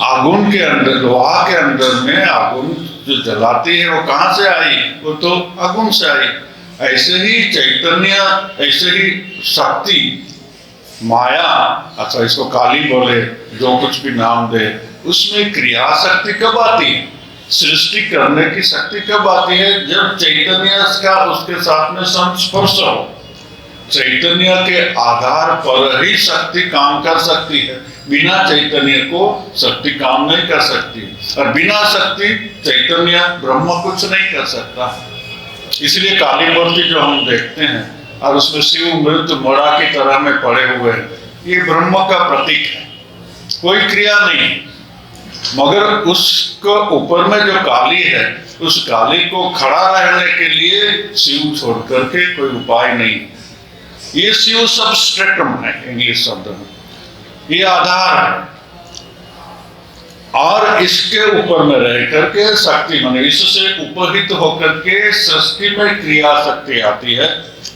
आगुन के अंदर, लोहा के अंदर में आगुन जो जलाती है वो कहाँ से आई? वो तो आगुन से आई। ऐसे ही चैतन्य, ऐसे ही शक्ति, माया, अच्छा इसको काली बोले, जो कुछ भी नाम दे, उसमें क्रिया शक्ति कब आती है? सृष्टि करने की शक्ति कब आती है? जब चैतन्य का उसके साथ में संस्पर्श हो। चैतन्य के आधार पर ही शक्ति काम कर सकती है, बिना चैतन्य को शक्ति काम नहीं कर सकती, और बिना शक्ति चैतन्य ब्रह्म कुछ नहीं कर सकता। इसलिए काली मूर्ति जो हम देखते हैं और उसमें शिव मृत मोड़ा की तरह में पड़े हुए हैं, ये ब्रह्म का प्रतीक है, कोई क्रिया नहीं। मगर उसको ऊपर में जो काली है, उस काली को खड़ा रहने के लिए शिव छोड़ करके कोई उपाय नहीं। ये शिव सबस्ट्रेटम है इंग्लिश शब्द में, ये आधार है, और इसके ऊपर में रह करके शक्ति माने इससे उपहित होकर के सृष्टि में क्रिया शक्ति आती है,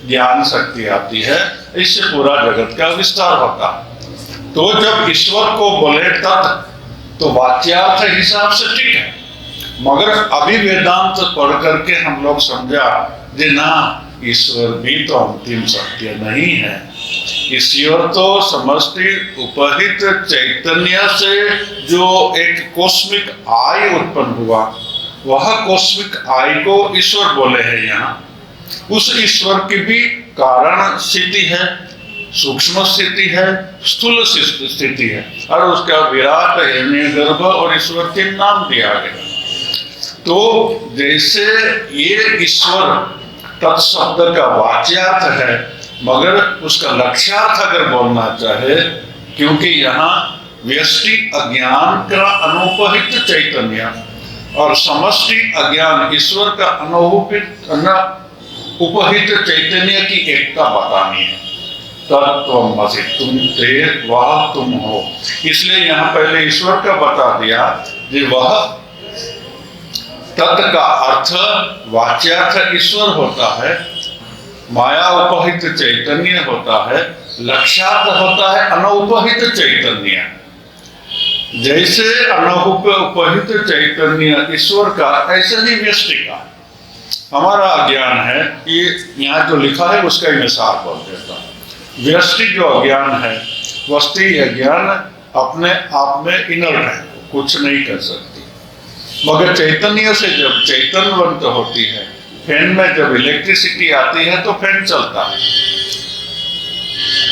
ज्ञान शक्ति आती है, इससे पूरा जगत का विस्तार होता है। तो जब ईश्वर को बोले तत्, तो वाच्यार्थ हिसाब से ठीक है, मगर अभी वेदांत पढ़ करके हम लोग समझा कि ना, ईश्वर भी तो अंतिम सत्य नहीं है। ईश्वर तो समष्टि उपहित चैतन्य से जो एक कॉस्मिक आई उत्पन्न हुआ, वह कॉस्मिक आई को ईश्वर बोले हैं यहाँ। उस ईश्वर की भी कारण स्थिति है, सूक्ष्म स्थिति है, स्थूल स्थिति है, और उसका विराट हिरण्यगर्भ और ईश्वर के नाम दिया गया। तो जैसे ये ईश्वर तत्शब्द का वाच्यार्थ है, मगर उसका लक्ष्यार्थ अगर बोलना चाहे, क्योंकि यहाँ व्यष्टि अज्ञान का अनुपहित चैतन्य और समष्टि अज्ञान ईश्वर का उपहित चैतन्य की एकता बतानी है। तत्त्वमसि, तुम थे वह तुम हो, इसलिए यहाँ पहले ईश्वर का बता दिया कि वह तत् का अर्थ वाच्यार्थ ईश्वर होता है, माया उपहित चैतन्य होता है, लक्ष्यार्थ होता है अनौपहित चैतन्य। जैसे अनौपहित चैतन्य ईश्वर का, ऐसे ही व्यष्टि का। हमारा अज्ञान है, ये यहाँ जो लिखा है उसका ही मिसाल बोल देता हूँ। व्यष्टि जो अज्ञान है, वस्ती अज्ञान अपने आप में इनर्ट है, कुछ नहीं कर सकती। मगर चैतन्य से जब चैतन्यवंत होती है, फैन में जब इलेक्ट्रिसिटी आती है तो फैन चलता है।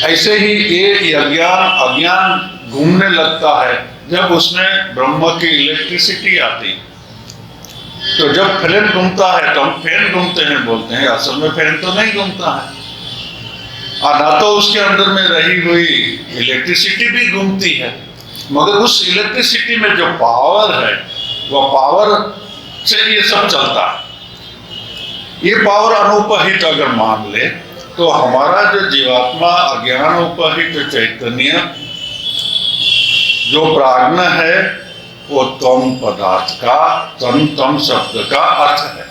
ऐसे ही ये अज्ञान घूमने लगता है जब उसमें ब्रह्म की इलेक्ट्रिसिटी आती। तो जब फैन घूमता है तो हम फैन घूमते हैं बोलते हैं, असल में फैन तो नहीं घूमता है, और ना तो उसके अंदर में रही हुई इलेक्ट्रिसिटी भी घूमती है, मगर उस इलेक्ट्रिसिटी में जो पावर है, वह पावर से ये सब चलता है। ये पावर अनुपहित अगर मान ले तो हमारा जो जीवात्मा अज्ञान उपहित चैतन्य जो प्राज्ञ है, वो तम पदार्थ का, तम शब्द का अर्थ है।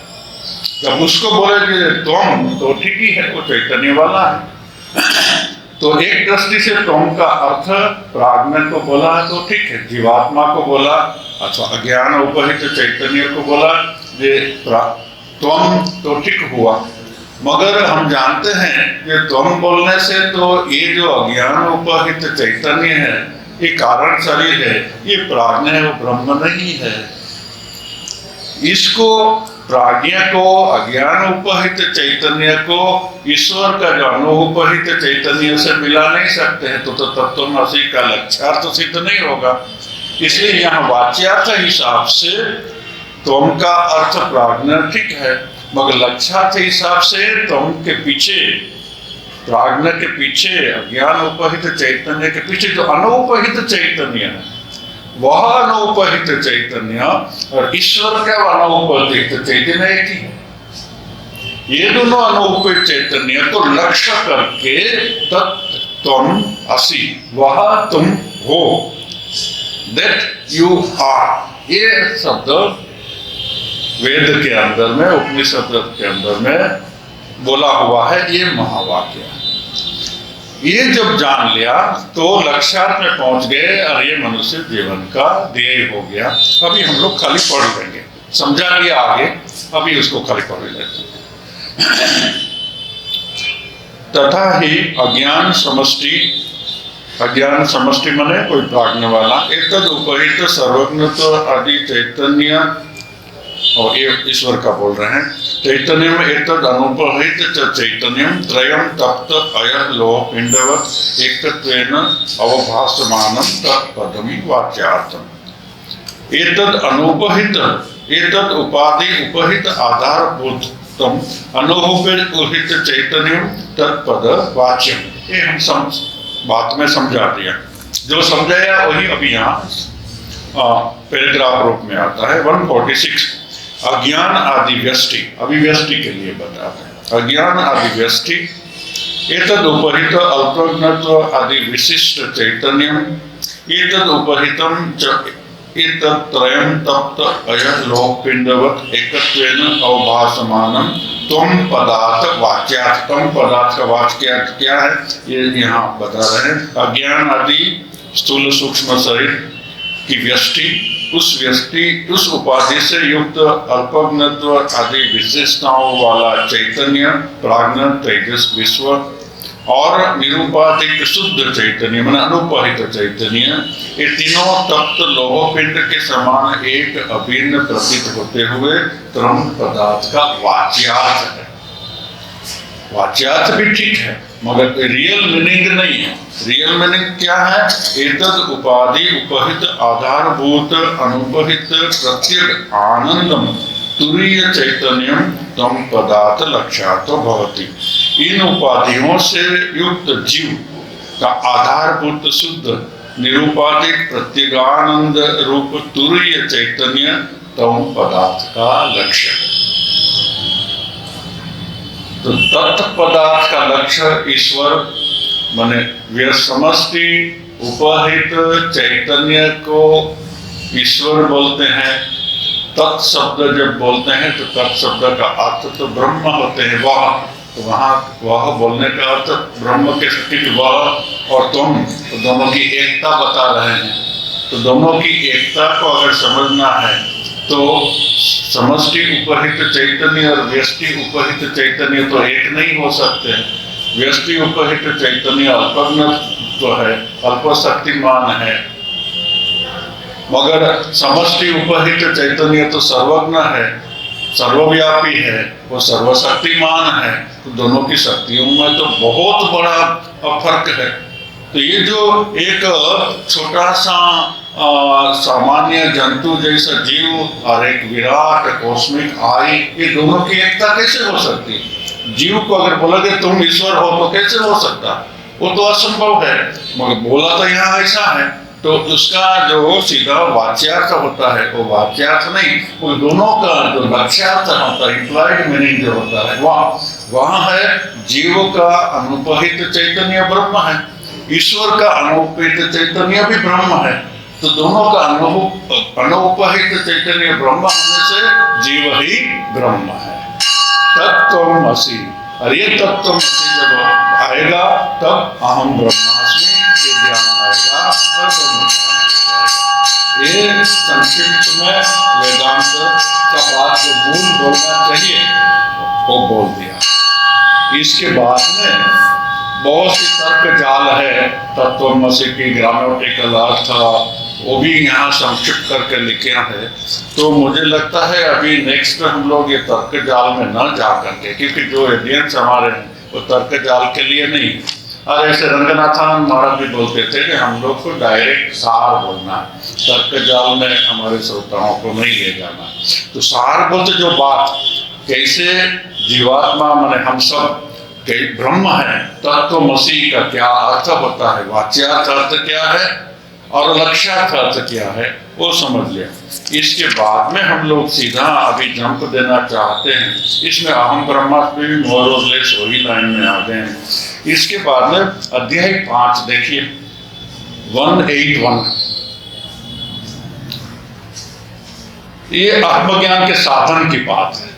जब उसको बोले कि तम, तो ठीक ही है, वो चैतन्य वाला है। तो एक दृष्टि से तम का अर्थ प्राज्ञ को बोला है तो ठीक है, जीवात्मा को बोला अथवा अज्ञान उपहित चैतन्य को बोला ये त्वम, तो ठीक हुआ। मगर हम जानते हैं कि त्वम बोलने से तो ये जो अज्ञान उपहित चैतन्य है, ये कारण शरीर है, ये प्राज्ञ है, वो ब्रह्म नहीं है। इसको प्राज्ञ को, अज्ञान उपहित चैतन्य को ईश्वर का जो अनुपहित चैतन्य से मिला नहीं सकते हैं, तो तत्त्वमसि का लक्ष्यार्थ सिद्ध नहीं होगा। इसलिए यहाँ वाच्यार्थ हिसाब से तुम का अर्थ प्राज्ञ ठीक है, मगर लक्ष्यार्थ हिसाब से तुम के पीछे, प्राज्ञ के पीछे, अज्ञान उपहित चैतन्य के पीछे जो अनुपहित चैतन्य है, वह अनुपहित चैतन्य और ईश्वर का अनुपहित चैतन्य एक ही है। ये दोनों अनुपहित चैतन्य को लक्ष्य करके तुम असि, वह तुम हो, that you are, ये शब्द वेद के अंदर में, उपनिषद के अंदर में बोला हुआ है, ये महावाक्य है। ये जब जान लिया तो लक्ष्यार्थ में पहुंच गए और ये मनुष्य जीवन का ध्येय हो गया। अभी हम लोग खाली पढ़ लेंगे, समझा लिया आगे, अभी उसको खाली पढ़ लेते हैं। तथा ही अज्ञान समष्टि मने कोई प्राज्ञ वाला एतद उपहित सर्वज्ञत्व आदि चैतन्य, और ये ईश्वर का बोल रहे हैं, चैतन्यम एतद अनुपहित चैतन्यम त्रयम तप्त अयः लोह पिंडवत् एकत्वेन अवभासमानं तत्पदमी वाच्यार्थम। एतद अनुपहित, एतद उपाधि उपहित आधारभूतम अनुपहित चैतन्यम तत्पद वाच्यम। ये हम बात में समझा दिया, जो समझाया वही अभी यहाँ पैराग्राफ रूप में आता है। 146 अज्ञान आदि व्यष्टि, अभिव्यष्टि के लिए बताते हैं। अज्ञान आदि व्यष्टि एतद उपहित अल्पज्ञत्व आदि विशिष्ट चैतन्यम एतद उपहितम च एतद त्रयं तप्त अयः लोह पिंडवत् एकत्वेन अवभासमानं त्वं पदार्थ वाच्यार्थ। त्वं पदार्थ का वाच्यार्थ क्या है ये यहाँ बता रहे हैं। अज्ञान आदि स्थूल सूक्ष्म शरीर की व्यष्टि, उस उपाधि से युक्त अल्पज्ञत्व आदि विशेषताओं वाला चैतन्य, प्राज्ञ, तेजस, विश्व और निरुपाधिक शुद्ध चैतन्य मन अनुपहित चैतन्य, ये तीनों तप्त लोह पिंड के समान एक अभिन्न प्रतीत होते हुए त्रम पदार्थ का वाच्यार्थ है। वाच्यार्थ भी ठीक है मगर रियल मीनिंग नहीं है। रियल मीनिंग क्या है? एतद उपाधि उपहित आधारभूत अनुपहित प्रत्येक आनंदम तुरीय चैतन्यम तम पदार्थ लक्ष्यार्थो भवति। इन उपाधियों से युक्त जीव का आधारभूत शुद्ध निरुपाधिक प्रत्यगानंद रूप तुरीय चैतन्य तम पदार्थ का लक्ष्य है। तो तत्व पदार्थ का लक्ष्य ईश्वर माने समष्टि उपहित चैतन्य को ईश्वर बोलते हैं। तत् शब्द जब बोलते हैं तो तत् शब्द का अर्थ तो ब्रह्म होते हैं, वह, तो वह बोलने का अर्थ ब्रह्म के सटीक वह और तुम, तो दोनों की एकता बता रहे हैं। तो दोनों की एकता को अगर समझना है तो समष्टि उपहित चैतन्य और व्यष्टि उपहित चैतन्य तो एक नहीं हो सकते हैं। व्यष्टि उपहित चैतन्य अल्पज्ञ तो है, अल्पशक्तिमान है, मगर समष्टि उपहित चैतन्य तो सर्वज्ञ है, सर्वव्यापी है, वो सर्वशक्तिमान है। तो दोनों की शक्तियों में तो बहुत बड़ा फर्क है। तो ये जो एक छोटा सा सामान्य जंतु जैसा जीव और एक विराट कॉस्मिक आई, ये दोनों की एकता कैसे हो सकती? जीव को अगर बोलोगे तुम ईश्वर हो तो कैसे हो सकता? वो तो असंभव है, मगर बोला तो यहाँ ऐसा है। तो उसका जो सीधा वाच्यार्थ होता है वो वाच्यार्थ नहीं, वो दोनों का जो लक्ष्यार्थ होता है, इंप्लाइड मीनिंग जो होता है वहाँ है जीव का अनुपहित चैतन्य ब्रह्म है, ईश्वर का अनुपहित चैतन्य भी ब्रह्म है। तो दोनों का अनुपहित चैतन्य ब्रह्म होने से जीव ही ब्रह्म है। तत्त्वमसि, और ये तत्त्वमसि जब आएगा तब अहम ब्रह्मास्मि ये ज्ञान आएगा और ये संक्षिप्त में वेदांत का बात जो मूल बोलना चाहिए वो बोल दिया। इसके बाद में बहुत सी तर्क जाल है, तत्त्वमसि की ग्रामेटिकल अर्थ वो भी यहाँ संक्षिप्त करके लिखे हैं। तो मुझे लगता है अभी नेक्स्ट हम लोग ये तर्क जाल में न जा करके, क्योंकि जो एडियंस हमारे हैं वो तर्क जाल के लिए नहीं। और ऐसे रंगनाथानंद महाराज भी बोलते थे कि हम लोग को डायरेक्ट सार बोलना, तर्क जाल में हमारे श्रोताओं को नहीं ले जाना। तो सार बोलते जो बात कैसे जीवात्मा माने हम सब ब्रह्म है, तत्त्वमसि का क्या अर्थ होता है, वाच्यार्थ अर्थ क्या है और लक्ष्यार्थ अर्थ क्या है वो समझ लिया। इसके बाद में हम लोग सीधा अभी जंप देना चाहते हैं, इसमें अहम ब्रह्मास्मि भी मोर और लेस वही लाइन में आ गए हैं। इसके बाद में अध्याय 5 देखिए 181, ये आत्मज्ञान के साधन की बात है।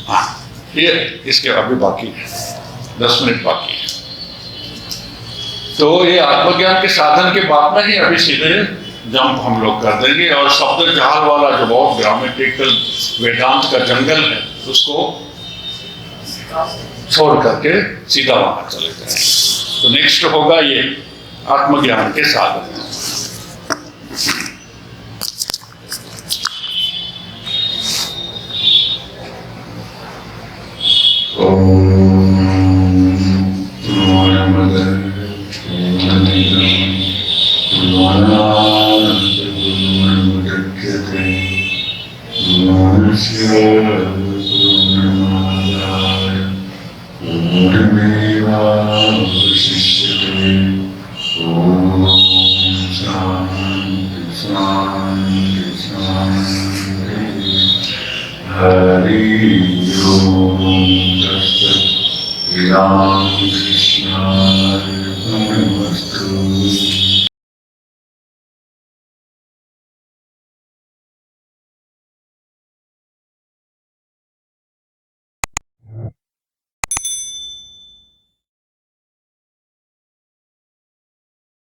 हाँ, ये इसके अभी बाकी है, 10 मिनट बाकी है। तो ये आत्मज्ञान के साधन के बाद में ही अभी सीधे जंप हम लोग कर देंगे और शब्द जाल वाला जो बहुत ग्रामेटिकल वेदांत का जंगल है उसको छोड़ करके सीधा वहां चले जाए। तो नेक्स्ट होगा ये आत्मज्ञान के साधन। Hare Om Tat Sat. Ram Krishna